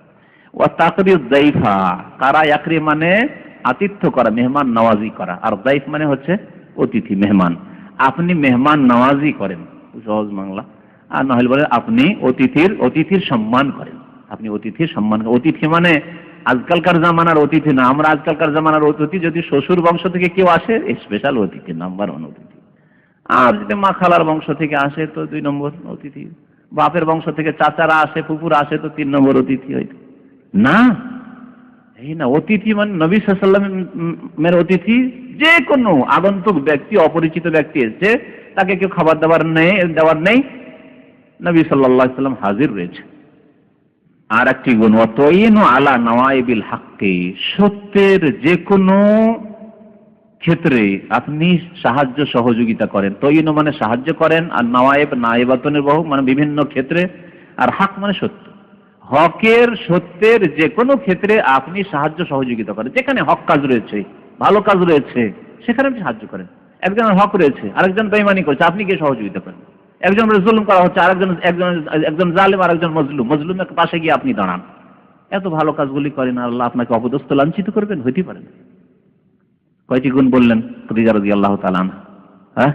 A: ওয়া তাকরিজ যায়ফা, কারা ইয়াকরি মানে আতিথ্য করা, মেহমান নওয়াজি করা, আর যায়ফ মানে হচ্ছে অতিথি, মেহমান। আপনি মেহমান নওয়াজি করেন, সহজ বাংলা, আর না হলে বলে আপনি অতিথির সম্মান করেন, আপনি অতিথির সম্মান। অতিথি মানে আজকালকার জামানার অতিথি না, আমরা আজকালকার জামানার অতিথি যদি শ্বশুর বংশ থেকে কেউ আসে স্পেশাল অতিথি, নাম্বার 1 অতিথি, আর যদি মা খালার বংশ থেকে আসে তো 2 নম্বর অতিথি, বাপের বংশ থেকে চাচারা আসে, ফুপুরা আসে তো 3 নম্বর অতিথি হইতো না। এই না, অতিথি মানে নবী সাল্লাল্লাহু আলাইহি ওয়াসাল্লামের অতিথি যে কোনো আগন্তুক ব্যক্তি, অপরিচিত ব্যক্তি এসে তাকে কেউ খাবার দেওয়ার নেই, নবী সাল্লাল্লাহু আলাইহি ওয়াসাল্লাম হাজির রয়েছে। আর একটি গুণ, ওয়াতাইনু আলা নওয়াইবিল হাক্কি, সত্যের যে কোনো ক্ষেত্রে আপনি সাহায্য সহযোগিতা করেন। তৈনু মানে সাহায্য করেন, আর নওয়াইব নায়েবাতনের বহু মানে বিভিন্ন ক্ষেত্রে, আর হক মানে সত্য, হকের সত্যের যে কোনো ক্ষেত্রে আপনি সাহায্য সহযোগিতা করেন। যেখানে হক কাজ রয়েছে, ভালো কাজ রয়েছে, সেখানে আপনি সাহায্য করেন। একজনের হক রয়েছে, আরেকজন বেঈমানি করছে, আপনি গিয়ে সহযোগিতা করেন। একজনের জুলুম করা হচ্ছে, একজন জালেম, আর একজন মজলুমের পাশে গিয়ে আপনি দাঁড়ান। এত ভালো কাজগুলি করেন, আল্লাহ আপনাকে অপদস্থ লাঞ্ছিত করবেন? হইতেই পারে না। কয়টি গুণ বললেন খাদিজা রাদিয়াল্লাহু তাআলা আনহা? হ্যাঁ,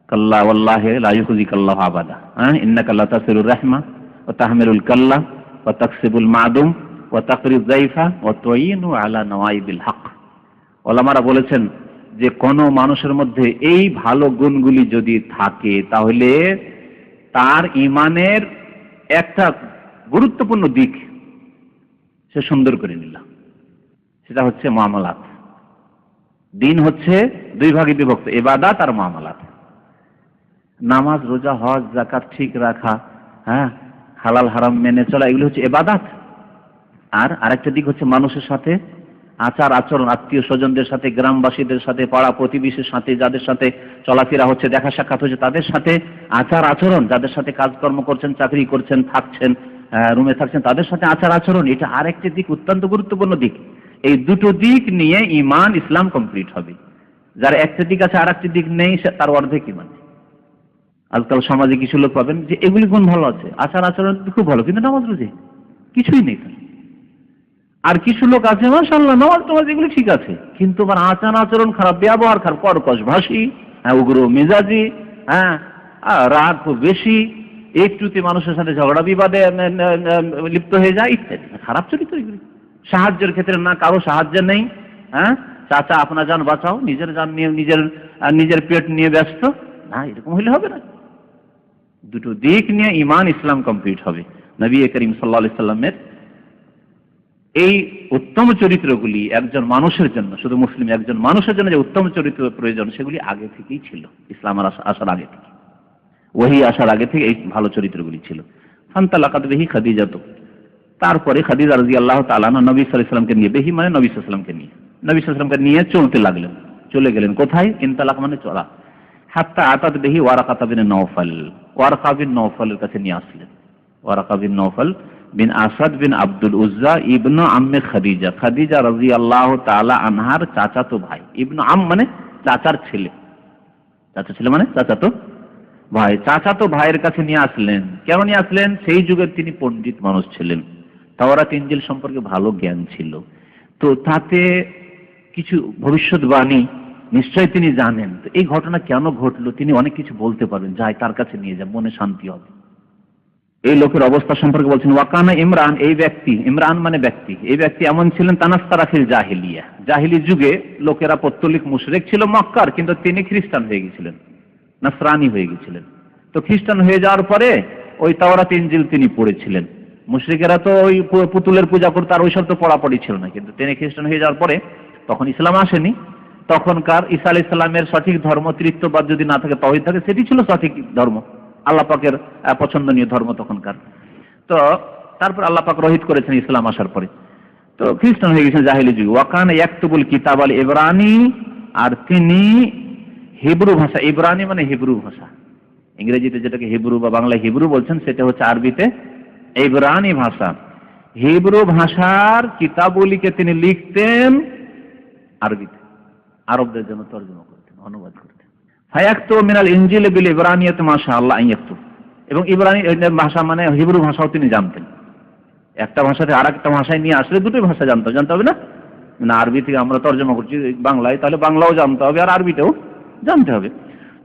A: কাল্লা ওয়াল্লাহি লা ইউখজিকাল্লাহু আবাদা, হ্যাঁ, ইন্নাকা লাতাসিলুর রাহমা ওয়া তাহমিলুল কাল্লা ওয়া তাকসিবুল মাদুম ওয়া তাকরিজ যায়ফা ওয়া তুইনু আলা নওয়াইবিল হক। ওলামারা বলেছেন যে কোন মানুষের মধ্যে এই ভালো গুণগুলি যদি থাকে তাহলে তার ঈমানের একটা গুরুত্বপূর্ণ দিক সে সুন্দর করে নিল, সেটা হচ্ছে মুআমালাত। দিন হচ্ছে 2 ভাগে বিভক্ত, ইবাদত আর মুআমালাত। নামাজ, রোজা, হজ, যাকাত ঠিক রাখা, হ্যাঁ, হালাল হারাম মেনে চলা, এগুলো হচ্ছে ইবাদত। আর আরেকটা দিক হচ্ছে মানুষের সাথে আচার আচরণ, আত্মীয় স্বজনদের সাথে, গ্রামবাসীদের সাথে, পাড়া প্রতিবেশীর সাথে, যাদের সাথে চলাফেরা হচ্ছে, দেখা সাক্ষাৎ হচ্ছে, তাদের সাথে আচার আচরণ, যাদের সাথে কাজকর্ম করছেন, চাকরি করছেন, থাকছেন, রুমে থাকছেন, তাদের সাথে আচার আচরণ, এটা আরেকটি দিক, অত্যন্ত গুরুত্বপূর্ণ দিক। এই দুটো দিক নিয়ে ঈমান, ইসলাম কমপ্লিট হবে। যার একটা দিক আছে আর একটি দিক নেই, তার অর্ধেক ঈমান। আজকাল সমাজে কিছু লোক পাবেন যে এগুলি গুণ ভালো আছে, আচার আচরণ খুব ভালো, কিন্তু নামাজ রোজা কিছুই নেই। আর কিছু লোক আছে মাশাআল্লাহ নামাজ টামাজ এগুলো ঠিক আছে, কিন্তু আবার আচার আচরণ খারাপ, ব্যবহার খারাপ, কর্কশ ভাষী, উগ্র মেজাজি, হ্যাঁ, রাগ খুব বেশি, একটুতে মানুষের সাথে ঝগড়া বিবাদে লিপ্ত হয়ে যায় ইত্যাদি, খারাপ চরিত্র এগুলি। সাহায্যের ক্ষেত্রে না, কারো সাহায্য নেই, হ্যাঁ, চাচা আপনার জান বাঁচাও, নিজের জান নিয়ে নিজের পেট নিয়ে ব্যস্ত, না, এরকম হইলে হবে না। দুটো দিক নিয়ে ঈমান, ইসলাম কমপ্লিট হবে। নবী করিম সাল্লাল্লাহু আলাইহি সাল্লামের এই উত্তম চরিত্রগুলি একজন মানুষের জন্য, শুধু মুসলিম একজন মানুষের জন্য যে উত্তম চরিত্র প্রয়োজন, সেগুলি আগে থেকেই ছিল। ইসলামের আসার আগে থেকে, ওহী আসার আগে থেকে এই ভালো চরিত্রগুলি ছিল। ফান্তালাকাত বিহি খাদিজাতু, তারপরে খাদিজা রাদিয়াল্লাহু তাআলা নবী সাল্লাল্লাহু আলাইহি ওয়াসাল্লামকে নিয়ে, বিহি মানে নবী সাল্লাল্লাহু আলাইহি ওয়াসাল্লামকে নিয়ে চলতে লাগলেন, চলে গেলেন। কোথায়? ইনতালাক মানে চলা। হাত্তা আতাত বিহি Waraqa bin Nawfal, Waraqa bin নওফালের কাছে নিয়ে আসলেন। Waraqa bin Nawfal bin Asad bin Abdul Uzza ইবনু আম্মে খাদিজা, খাদিজা রাদিয়াল্লাহু তাআলা আনহার চাচাতো ভাই। ইবনু আম মানে চাচার ছেলে, চাচা ছেলে মানে চাচাতো ভাই। চাচাতো ভাইয়ের কাছে নিয়ে আসলেন। কেন নিয়ে আসলেন? সেই যুগের তিনি পণ্ডিত মানুষ ছিলেন, তাওরাত ইনজিল সম্পর্কে ভালো জ্ঞান ছিল, তো তাতে কিছু ভবিষ্যৎবাণী নিশ্চয় তিনি জানেন। তো এই ঘটনা কেন ঘটলো তিনি অনেক কিছু বলতে পারবেন, যাই তার কাছে নিয়ে যা, মনে শান্তি হবে।
B: এই লোকের অবস্থা সম্পর্কে বলছেন, ওয়াকানা ইমরান, এই ব্যক্তি, ইমরান মানে ব্যক্তি, এই ব্যক্তি এমন ছিলেন তানাস্তারা ফিল জাহিলিয়া, জাহিলি যুগে লোকেরা পৌত্তলিক মুশরিক ছিল মক্কার, কিন্তু তিনি খ্রিস্টান হয়ে গেছিলেন, নাসরানি হয়ে গেছিলেন। তো খ্রিস্টান হয়ে যাওয়ার পরে ওই তাওরাত ইনজিল তিনি পড়েছিলেন। মুশরিকেরা তো ওই পুতুলের পূজা করতে, আর ওইসব তো পড়াপড়ি ছিল না, কিন্তু তিনি খ্রিস্টান হয়ে যাওয়ার পরে তখন ইসলাম আসেনি। তখনকার ঈসা আলাইহিস সালামের সঠিক ধর্ম, তৃতীয়বাদ যদি না থাকে, তাওহীদ থাকে, সেটি ছিল সঠিক ধর্ম, আল্লাহ পাকের পছন্দনীয় ধর্ম তখনকার। তো তারপর আল্লাহ পাক রহিত করেছেন ইসলাম আসার পরে, তো খ্রিস্টান হয়ে গেছেন জাহিলি যুগে। ওয়াকানা ইয়াকতুবুল কিতাব আল ইবরানি, আর তিনি হিব্রু ভাষা, ইবরানি মানে হিব্রু ভাষা, ইংরেজিতে যেটাকে হিব্রু বা বাংলায় হিব্রু বলছেন, সেটা হচ্ছে আরবিতে ইবরানি ভাষা। হিব্রু ভাষার কিতাবগুলিকে তিনি লিখতেন আরবিতে, আরবদের জন্য তর্জমা করতেন, অনুবাদ করতেন। ফায়াকতুবু মিনাল ইনজিল বিল ইবরানিয়াতি মাশাআল্লাহ আন ইয়াকতুব, এবং ইবরানি ভাষা মানে হিব্রু ভাষাও তিনি জানতেন। একটা ভাষাতে আর একটা ভাষায় নিয়ে আসলে দুটোই ভাষা জানতে হবে না? না, আরবি থেকে আমরা তর্জমা করছি বাংলায়, তাহলে বাংলাও জানতে হবে আর আরবিটাও জানতে হবে।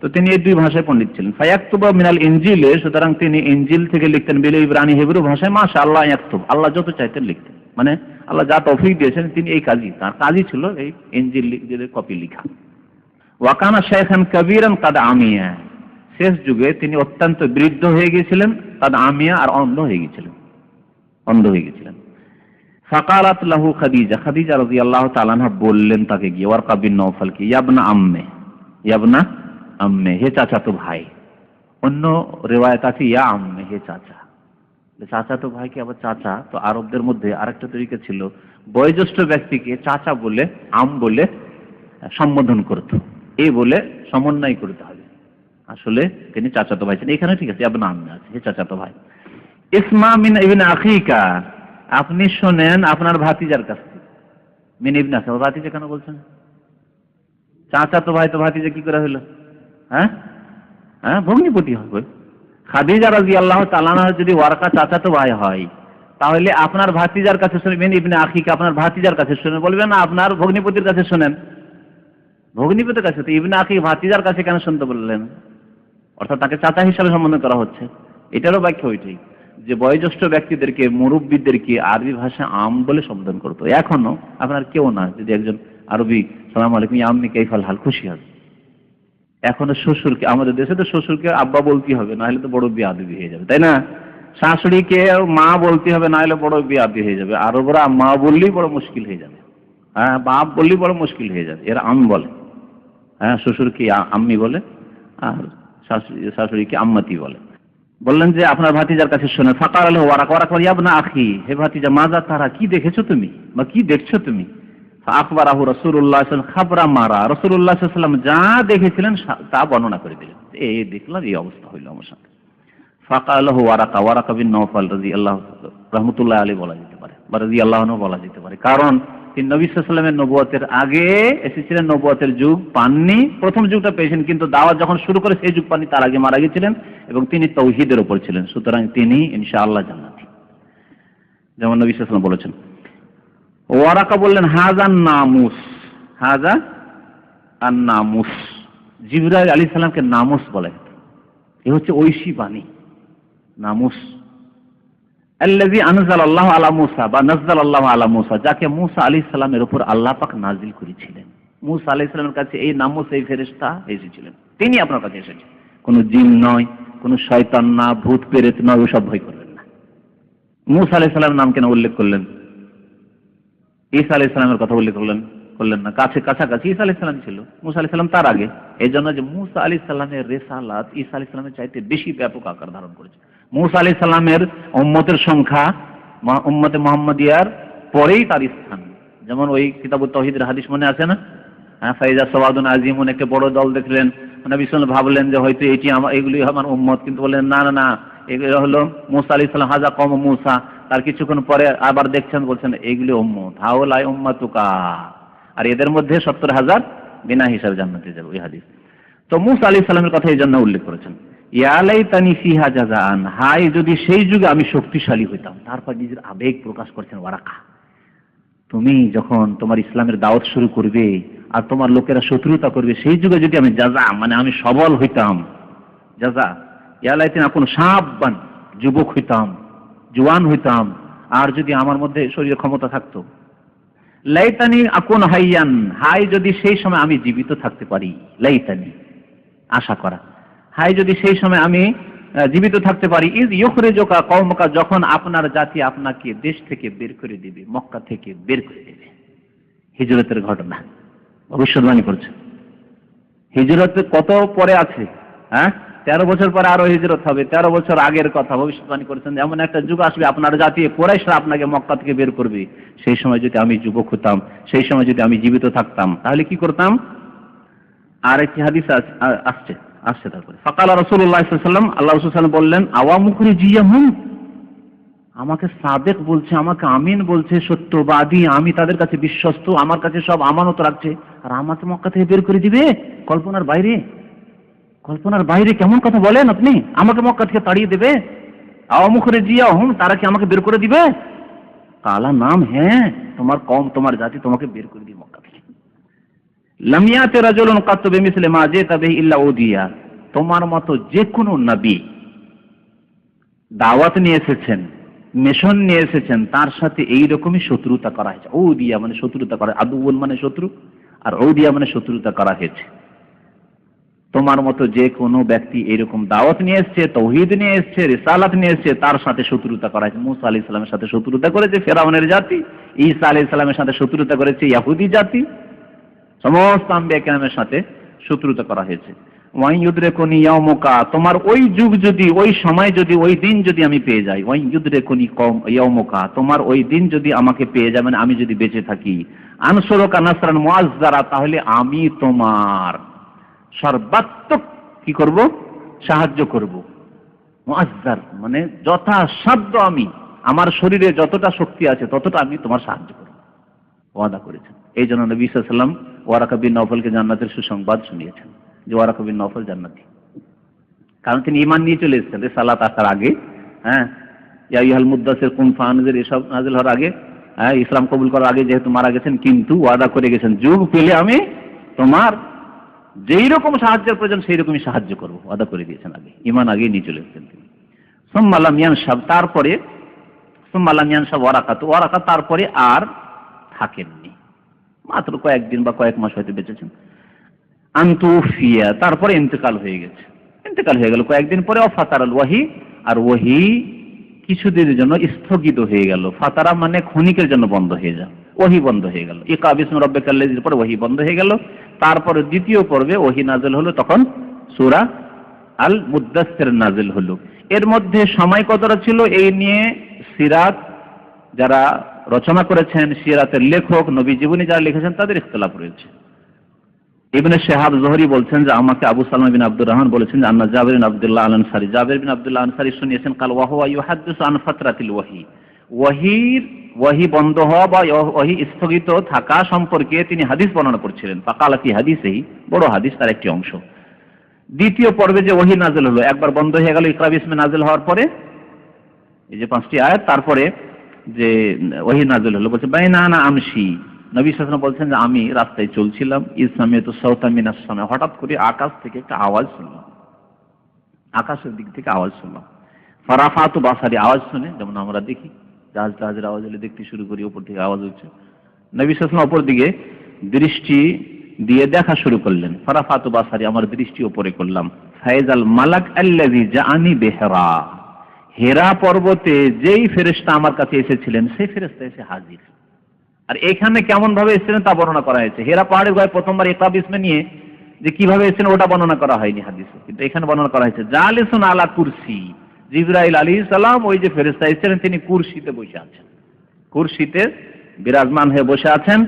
B: তো তিনি এই দুই ভাষায় পণ্ডিত ছিলেন। ফায়াকতুবু মিনাল ইনজিলে, সুতরাং তিনি ইনজিল থেকে লিখতেন বিল ইবরানি, হিব্রু ভাষায়, মাশাআল্লাহ ইয়াকতুব, আল্লাহ যত চাইতেন লিখতেন, মানে আল্লাহ যা তৌফিক দিয়েছেন তিনি এই কাজই, তার কাজই ছিল এই ইনজিলের কপি লেখা। ওয়াকানা শাইখান কাবীরান কাদ আমিয়া, শেষ যুগে তিনি অত্যন্ত বৃদ্ধ হয়ে গিয়েছিলেন, কাদ আমিয়া, আর অন্ধ হয়ে গিয়েছিলেন। ফাকালাত লাহু খাদিজা, খাদিজা রাদিয়াল্লাহু তাআলা আনহা বললেন তাকে গিয়ে, ওয়ারকা বিন নওফালকে, ইয়াবনা আম্মে, হে চাচাতো ভাই। অন্য রিওয়ায়াত আছে ইয়া আম্মে, হে চাচা। চাচাতো ভাইকে আবার চাচা, তো আরবদের মধ্যে আরেকটা তরিকা ছিল, বয়োজ্যেষ্ঠ ব্যক্তিকে চাচা বলে, আম বলে সম্বোধন করত, এই বলে সমন্বয় করতে হবে, আসলে তিনি চাচাতো ভাই ছিলেন। এখানে ঠিক আছে, ইয়াবনা আম্মে আছে, হে চাচাতো ভাই। ইসমা মিন ইবনে আখিকা, আপনি শোনেন আপনার ভাতিজার কাছ থেকে। মিন ইবনে আখিকা, ভাতিজা কেন বলছেন? চাচাতো ভাই, তো ভাতিজা কি করে হলো? হ্যাঁ, ভগ্নিপতি হবে। খাদিজা রাদিয়াল্লাহু তাআলা আনহা যদি ওয়ারকা চাচাতো ভাই হয়, তাহলে আপনার ভাতিজার কাছে শুনবেন, ইবনে আখিকা আপনার ভাতিজার কাছে শুনেন, বলবেন না আপনার ভগ্নিপতির কাছে শুনেন। ভগ্নিপতির কাছে, তো ইবনে আখি ভাতিজার কাছে কেন শুনতে বললেন? অর্থাৎ তাকে চাচা হিসাবে সম্বোধন করা হচ্ছে। এটারও ব্যাখ্যা ওইটাই, যে বয়োজ্যেষ্ঠ ব্যক্তিদেরকে, মুরব্বীদেরকে আরবি ভাষা আম বলে সম্বোধন করতো। এখনো আপনার কেউ না যদি একজন আরবি সালাম আলাইকুম ইয়া আম্মি কাইফাল হাল, খুশি হবে। এখনো শ্বশুরকে, আমাদের দেশে তো শ্বশুরকে আব্বা বলতে হবে, না হলে তো বড় বেয়াদবি হয়ে যাবে, তাই না? শাশুড়িকে মা বলতে হবে, না হলে বড় বেয়াদবি হয়ে যাবে। আরবরা মা বললেই বড় মুশকিল হয়ে যাবে, বাপ বললেই বড় মুশকিল হয়ে যাবে। এরা আম বলে, শ্বশুরকে আম্মি বলে, আর শাশুড়িকে আম্মাতি বলে। বললেন যে আপনার ভাতিজার কাছে শুনে। ফাকার আল ওয়ারাকা ইয়াবনা আখি, হে ভাতিজা, মাজা তারা, কি দেখেছো তুমি বা কি দেখছো তুমি? আকবরাহু রাসূলুল্লাহ সাল্লাল্লাহু আলাইহি ওয়াসাল্লাম খাবরা মারা, রাসূলুল্লাহ সাল্লাল্লাহু আলাইহি ওয়াসাল্লাম যা দেখেছিলেন তা বর্ণনা করে দিলেন, এই দেখলাম, এই অবস্থা হইল আমার সাথে। ফাকালাহু ওয়ারাকা বিন নওফাল রাদিয়াল্লাহু রাহমাতুল্লাহি আলাইহি বলা যেতে পারে, বা রাদিয়াল্লাহু আনহু বলা যেতে পারে, কারণ তিনি নবী সাল্লাল্লাহু আলাইহি ওয়াসাল্লামের নবুয়তের আগে এসেছিলেন, নবুয়তের যুগ পাননি, প্রথম যুগটা পেয়েছেন, কিন্তু দাওয়াত যখন শুরু করে সেই যুগ পাননি, তার আগে মারা গিয়েছিলেন, এবং তিনি তাওহীদের উপর ছিলেন, সুতরাং তিনি ইনশাআল্লাহ জান্নাতি, যেমন নবী সাল্লাল্লাহু আলাইহি ওয়াসাল্লাম বলেছেন। ওয়ারাকা বললেন, হাজা আন নামুস, জিবরাইল আলাইহিস সালামকে নামুস বলে, এ হচ্ছে ঐশী বাণী, নামুস। আল্লাযী আনজালাল্লাহু আলা মূসা, বা নাযালাল্লাহু আলা মূসা, যাকে মূসা আলাইহিস সালামের উপর আল্লাহ পাক নাজিল করেছিলেন। মূসা আলাইহিস সালামের কাছে এই নামুস, এই ফেরেশতা এসেছিলেন, তিনি আপনার কাছে এসেছেন। কোন জিন নয়, কোন শয়তান না, ভূত প্রেত নয়, ওসব ভয় করবেন না। মূসা আলাইহিস সালামের নাম কেন উল্লেখ করলেন? ঈসা আলাইহিস সালামের কথা উল্লেখ করলেন না? কাছাকাছি ঈসা আলাইহিস সালাম ছিল, মূসা আলাইহিস সালাম তার আগে। এই জন্য যে মূসা আলাইহিস সালামের রিসালাত ঈসা আলাইহিস সালামের চাইতে বেশি ব্যাপক আকার ধারণ করেছে। মূসা আলাইহিস সালামের উম্মতের সংখ্যা উম্মতে মুহাম্মাদিয়ার পরেই তার স্থান, যেমন ওই কিতাবুত তাওহীদের হাদিস মনে আছে না? ফাইজা সাওয়াদুন আজিমুন, একটা বড় দল দেখলেন, নবী সাল্লাল্লাহু আলাইহি ভাবলেন যে হয়তো এগুলি আমার উম্মত, কিন্তু বললেন না, এগুলো হলো মূসা আলাইহিস সালাম, হাজা কওম মূসা। তার কিছুক্ষণ পরে আবার দেখছেন, বলছেন এইগুলি উম্মত, হাওলাই উম্মাতুকা, আর এদের মধ্যে 70,000 বিনা হিসাবে জান্নাতে যাবে, ওই হাদিস। তো মূসা আলাইহিস সালামের কথা এই জন্য উল্লেখ করেছেন, ইয়া লাইতানি ফিহা জাযাআন, হাই যদি সেই যুগে আমি শক্তিশালী হইতাম। তারপর নিজের আবেগ প্রকাশ করছেন ওয়ারাকা, তুমি যখন তোমার ইসলামের দাওয়াত শুরু করবে আর তোমার লোকেরা শত্রুতা করবে, সেই যুগে যদি আমি জাযা, মানে আমি সবল হইতাম, জাযা, ইয়া লাইতানি আকুনু শাববান, যুবক হইতাম, জোয়ান হইতাম, আর যদি আমার মধ্যে শরীরে ক্ষমতা থাকতো, লাইতানি আকুন হাইয়ান, হাই যদি সেই সময় আমি জীবিত থাকতে পারি, লাইতানি আশা করা, হাই যদি সেই সময় আমি জীবিত থাকতে পারি, ইজ ইউখরিজুকা কওমুকা, যখন আপনার জাতি আপনাকে দেশ থেকে বের করে দিবে, মক্কা থেকে বের করে দেবে। হিজরতের ঘটনা ভবিষ্যৎবাণী করছে। হিজরত কত পরে আছে, হ্যাঁ 13 বছর পরে আরো হিজরত হবে, 13 বছর আগের কথা ভবিষ্যৎবাণী করেছেন। এমন একটা যুগ আসবে আপনার জাতি কুরাইশরা আপনাকে মক্কা থেকে বের করবে, সেই সময় যদি আমি যুবক হতাম, সেই সময় যদি আমি জীবিত থাকতাম, তাহলে কি করতাম? আর একটি হাদিস আসছে তারপরে ফাকাল রাসূলুল্লাহ সাল্লাল্লাহু আলাইহি ওয়াসাল্লাম, আল্লাহ রাসূল সাল্লাল্লাহু আলাইহি ওয়াসাল্লাম বললেন, আওয়া মুখরিজিয়াহুম, আমাকে সাদেক বলছে, আমাকে আমিন বলছে, সত্যবাদী, আমি তাদের কাছে বিশ্বস্ত, আমার কাছে সব আমানত রাখছে, আর আমাকে মক্কা থেকে বের করে দিবে? কল্পনার বাইরে, কল্পনার বাইরে কেমন কথা বলেন আপনি, আমাকে মক্কা থেকে তাড়িয়ে দেবে? আওয়া মুখরিজিয়াহুম, তারা কি আমাকে বের করে দিবে? কালা নাম, হ্যাঁ, তোমার কওম, তোমার জাতি তোমাকে বের করে দিবে মক্কা থেকে। লাম ইয়াতি রাজুলুন কাত্তু বিমিসলি মা জিতা বিহি ইল্লা উদিয়া, তোমার মতো যে কোনো নবী দাওয়াত নিয়ে এসেছেন, মিশন নিয়ে এসেছেন, তার সাথে এইরকমই শত্রুতা করা হয়েছে। ঔদিয়া মানে শত্রুতা করা, আদুউন মানে শত্রু, আর ঔদিয়া মানে শত্রুতা করা হয়েছে। তোমার মতো যে কোনো ব্যক্তি এরকম দাওয়াত নিয়ে এসছে, তৌহিদ নিয়ে এসছে, রিসালাত নিয়ে এসছে, তার সাথে শত্রুতা করা হয়েছে। মুসা আলাইহিস সালামের সাথে শত্রুতা করেছে ফিরআউনের জাতি, ঈসা আলাইহিস সালামের সাথে শত্রুতা করেছে ইহুদি জাতি, সমস্ত আম্বিয়া কেরামের সাথে শত্রুতা করা হয়েছে। ওয়াইন ইউদরিকুনি ইয়াউমুকা, তোমার ওই যুগ যদি, ওই সময় যদি, ওই দিন যদি আমি পেয়ে যাই, ওয়াইন ইউদরিকুনি ইয়াউমুকা, তোমার ওই দিন যদি আমাকে পেয়ে যায়, মানে আমি যদি বেঁচে থাকি, আনসুরুকা নাসরান মুআজ্জারা, তাহলে আমি তোমার সর্বাত্মক কি করব? সাহায্য করব। মুআজ্জার মানে যথাসাধ্য, আমি আমার শরীরে যতটা শক্তি আছে ততটা আমি তোমার সাহায্য করব, ওয়াদা করেছেন। এই জন্য নবী সাল্লাল্লাহু আলাইহি ওয়াসাল্লাম ওয়ারাকা বিন নওফলকে জান্নাতের সুসংবাদ শুনিয়েছেন যে ওয়ারাকা বিন নওফল জান্নাতি, কারণ তিনি ঈমান নিয়ে চলে এসেছেন সালাত আসার আগে। হ্যাঁ, ইয়া আইয়ুহাল মুদ্দাসসির কুম ফাআনজির, এসব নাযিল হওয়ার আগে, হ্যাঁ, ইসলাম কবুল করার আগে যেহেতু মারা গেছেন, কিন্তু ওয়াদা করে গেছেন যুগ পেলে আমি তোমার যেই রকম সাহায্যের প্রয়োজন সেই রকমই সাহায্য করব, ওয়াদা করে দিয়েছেন আগে, ঈমান আগেই নিয়ে চলে এসেছেন তিনি। সুম্মা লাম ইয়ানশাব, তারপরে সুম্মা লাম ইয়ানশাব ওয়ারাকা, তো ওয়ারাকা তারপরে আর থাকেননি, মাত্র কয়েকদিন বা কয়েক মাস হয়তো বেঁচেছেন। আনতুফিয়া, তারপরে ইন্তেকাল হয়ে গেছে, ইন্তেকাল হয়ে গেল কয়েকদিন পরে। ফাতারাল ওয়াহি, আর ওয়াহি কিছুদিনের জন্য স্থগিত হয়ে গেল। ফাতারা মানে ক্ষণিকের জন্য বন্ধ হয়ে যায়, ওয়াহি বন্ধ হয়ে গেল। ইকরা বিসমি রাব্বিকাল্লাযীর পরে ওয়াহি বন্ধ হয়ে গেল। তারপরে দ্বিতীয় পর্বে ওয়াহি নাযিল হলো, তখন সূরা আল মুদ্দাসসির নাযিল হলো। এর মধ্যে সময় কতটা ছিল এই নিয়ে সিরাত যারা রচনা করেছেন, সিরাতের লেখক, নবী জীবনী যারা লিখেছেন, তাদের ইখতিলাফ রয়েছে। ইবনে শিহাব যুহরি বলছেন যে আমাকে আবু সালমা বিন আব্দুর রহমান বলেছেন যে আন্না জাবির বিন আব্দুল্লাহ আল আনসারী, জাবির বিন আব্দুল্লাহ আনসারী শুনিয়েছেন, কাল ওয়া হুয়া ইউহাদ্দিসু আন ফাতরাতিল ওয়াহি, ওয়াহি বন্ধ হওয়া বা ওয়াহি স্থগিত থাকা সম্পর্কে তিনি হাদিস বর্ণনা করছিলেন। ফাকালা ফি হাদিসেই, বড় হাদিস তার একটি অংশ। দ্বিতীয় পর্বে যে ওয়াহি নাযিল হলো, একবার বন্ধ হয়ে গেল ইকরা বিসমি নাযিল হওয়ার পরে, এই যে 5টি আয়াত, তারপরে যে ওয়াহি নাযিল হলো, বলছে বাইনা আনা আমশি, নবী সাল্লাল্লাহু আলাইহি ওয়াসাল্লাম বলছেন যে আমি রাস্তায় চলছিলাম, ইসসামিয়াতু সাওতাম মিনাস সামা, হঠাৎ করে আকাশ থেকে একটা আওয়াজ শুনলাম, আকাশের দিক থেকে আওয়াজ শুনলাম। ফারাফাতু বাসারি, আওয়াজ শুনে যেমন আমরা দেখি জাহাজের আওয়াজ হলে দেখতে শুরু করি, উপর থেকে আওয়াজ হচ্ছে, নবী সাল্লাল্লাহু আলাইহি ওয়াসাল্লাম উপর দিকে দৃষ্টি দিয়ে দেখা শুরু করলেন। ফারাফাতু বাসারি, আমার দৃষ্টি উপরে করলাম। ফাইজাল মালাক আল্লাযী জাআনি বিহরা, হেরা পর্বতে যেই ফেরেশতা আমার কাছে এসেছিলেন সেই ফেরেশতা এসে হাজির। আর এখানে কেমন ভাবে এসেছিলেন তা বর্ণনা করা হয়েছে। হেরা পাহাড়ের গায়ে প্রথমবার ইকরা বিসমি নিয়ে যে কিভাবে এসেছেন ওটা বর্ণনা করা হয়নি হাদিসে, কিন্তু এখানে বর্ণনা করা হয়েছে জালিসুন আলা কুরসি, জিবরাইল আলাইহিস সালাম, ওই যে ফেরেশতা এসেছিলেন তিনি কুরসিতে বসে আছেন, কুরসিতে বিরাজমান হয়ে বসে আছেন।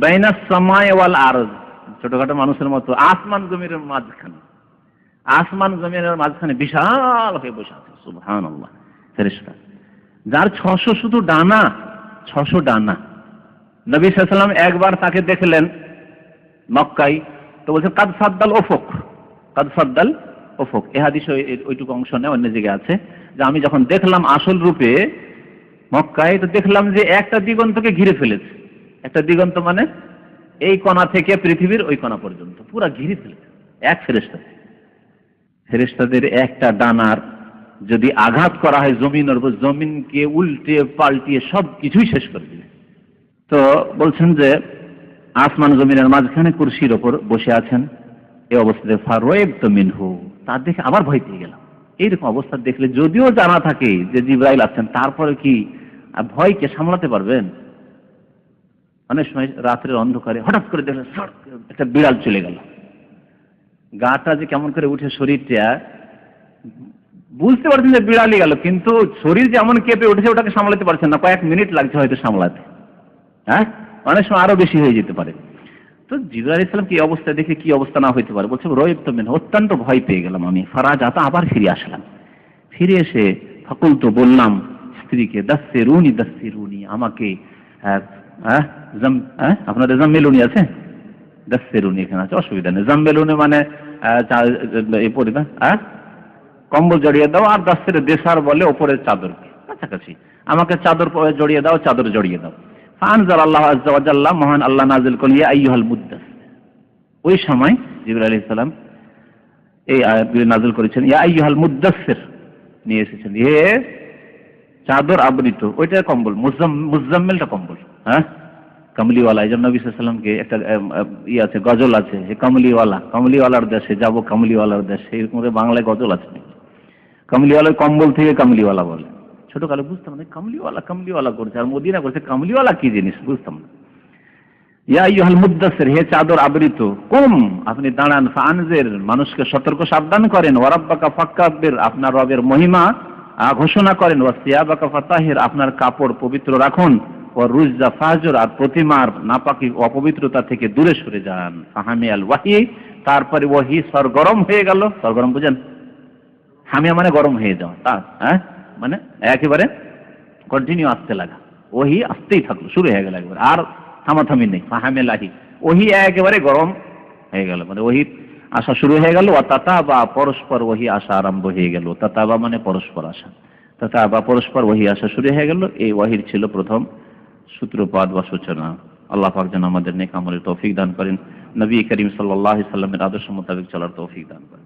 B: বাইনাস সামাই ওয়াল আরদ, ছোটখাটো মানুষের মতো আসমান জমিনের মাঝখানে, আসমান জমিনের মাঝখানে বিশাল হয়ে বসে আছে। সুবহানাল্লাহ, ফেরেশতা যার 600 শুধু ডানা, 600 ডানা। নবী সাল্লাল্লাহু আলাইহি ওয়াসাল্লাম একবার তাকে দেখলেন মক্কায়, তো বলছেন কাদ সাদ্দাল উফুক, কাদ সাদ্দাল উফুক। এই হাদিসে ওইটুকু অংশ নেই, অন্য জায়গায় আছে যে আমি যখন দেখলাম আসল রূপে মক্কায়, তো দেখলাম যে একটা দিগন্তকে ঘিরে ফেলেছে। একটা দিগন্ত মানে এই কোণা থেকে পৃথিবীর ওই কোণা পর্যন্ত পুরো ঘিরে ফেলেছে এক ফেরেশতা। ফেরেশতাদের একটা ডানার যদি আঘাত করা হয় জমিনের উপর, জমিনকে উল্টে পাল্টিয়ে সব কিছুই শেষ করে দিবে। তো বলছেন যে আসমান জমিনের মাঝখানে কুরসির ওপর বসে আছেন, এই অবস্থাতে ফারাইবতু মিনহু, তার দেখে আবার ভয় পেয়ে গেলাম। এইরকম অবস্থা দেখলে যদিও জানা থাকে যে জিবরাইল আছেন, তারপরে কি ভয়কে সামলাতে পারবেন? অনেক সময় রাত্রের অন্ধকারে হঠাৎ করে দেখলেন একটা বিড়াল চলে গেল, গাটা যে কেমন করে উঠে, শরীরটা বুঝতে পারছেন যে বিড়ালই গেল, কিন্তু শরীর যেমন কেঁপে উঠেছে ওটাকে সামলাতে পারছেন না, কয়েক মিনিট লাগছে হয়তো সামলাতে। হ্যাঁ, অনেক সময় আরো বেশি হয়ে যেতে পারে। তো জিবরাইল আলাইহিস সালাম কি অবস্থা দেখে কি অবস্থা না হইতে পারে, বলছে রাইবতু মিনহু, অত্যন্ত ভয় পেয়ে গেলাম আমি। ফারাজাতা, আবার ফিরে আসলাম। ফিরে এসে ফাকুলতু, বললাম স্ত্রীকে, দাসসিরুনি দাসসিরুনি, আমাকে আপনাদের জাম্মেলুনি আছে, দাসসিরুনি এখানে আছে, অসুবিধা নেই। জাম্মেলুনি মানে কম্বল জড়িয়ে দাও, আর দাসসির দেশার বলে ওপরের চাদরকে, কাছাকাছি। আমাকে চাদর জড়িয়ে দাও, চাদর জড়িয়ে দাও। ফাআনজালাল্লাহু আযজা ওয়া জাল্লা, মহান আল্লাহ নাযিল করলেন ইয়া আইয়ুহাল মুদ্দাসসির। ওই সময় জিবরাইল আলাইহিস সালাম এই আয়াতগুলি নাযিল করেছেন, ইয়া আইয়ুহাল মুদ্দাসসির নিয়ে এসেছেন, হে চাদর আবৃত, ওইটা কম্বল, মুজাম্মিলটা কম্বল, হ্যাঁ, কমলিওয়ালা। এই জন্য নবী সাল্লাল্লাহু আলাইহি ওয়াসাল্লামকে একটা আছে, গজল আছে, হে কমলিওয়ালা, কমলিওয়ালার দেশে যাব, কমলিওয়ালার দেশে, এরকম করে বাংলায় গজল আছে। কমলিওয়ালার কম্বল থেকে কমলিওয়ালা বলে। ছোটকালে বুঝতাম না কমলিওয়ালা কমলিওয়ালা করছে, আর মদিনা করছে, কমলিওয়ালা কি জিনিস বুঝতাম না। ইয়া আইয়ুহাল মুদ্দাসসির, হে চাদর আবৃত, কুম, আপনি দাঁড়ান, ফাআনজির, মানুষকে সতর্ক সাবধান করেন, ওয়া রাব্বাকা ফাকাব্বির, আপনার রবের মহিমা ঘোষণা করেন, ওয়া সিয়াবাকা ফাতাহির, আপনার কাপড় পবিত্র রাখুন, ওয়া রুজা ফাজর, আর প্রতিমার নাপাকি অপবিত্রতা থেকে দূরে সরে যান। ফাহামিয়াল ওয়াহি, তারপরে ওয়াহি সরগরম হয়ে গেল। সরগরম বুঝেন? হামিয়া মানে গরম হয়ে যাওয়া, তা হ্যাঁ, মানে একেবারে কন্টিনিউ আসতে লাগা, ওহি আসতেই থাকলো, শুরু হয়ে গেল একবার, আর থামাথামি নেই। ফাহামিলাহি, ওহি একেবারে গরম হয়ে গেল, মানে ওহি আসা শুরু হয়ে গেল। তাতাবা, পরস্পর ওহি আসা আরম্ভ হয়ে গেল। তাতাবা মানে পরস্পর আসা, তাতাবা পরস্পর ওহি আসা শুরু হয়ে গেল। এই ওহির ছিল প্রথম সূত্রপাত বা সূচনা। আল্লাহ পাক যেন আমাদের নেক আমলের তৌফিক দান করেন, নবী করিম সাল্লাল্লাহু আলাইহি ওয়াসাল্লামের আদর্শ মোতাবেক চলার তৌফিক দান করেন।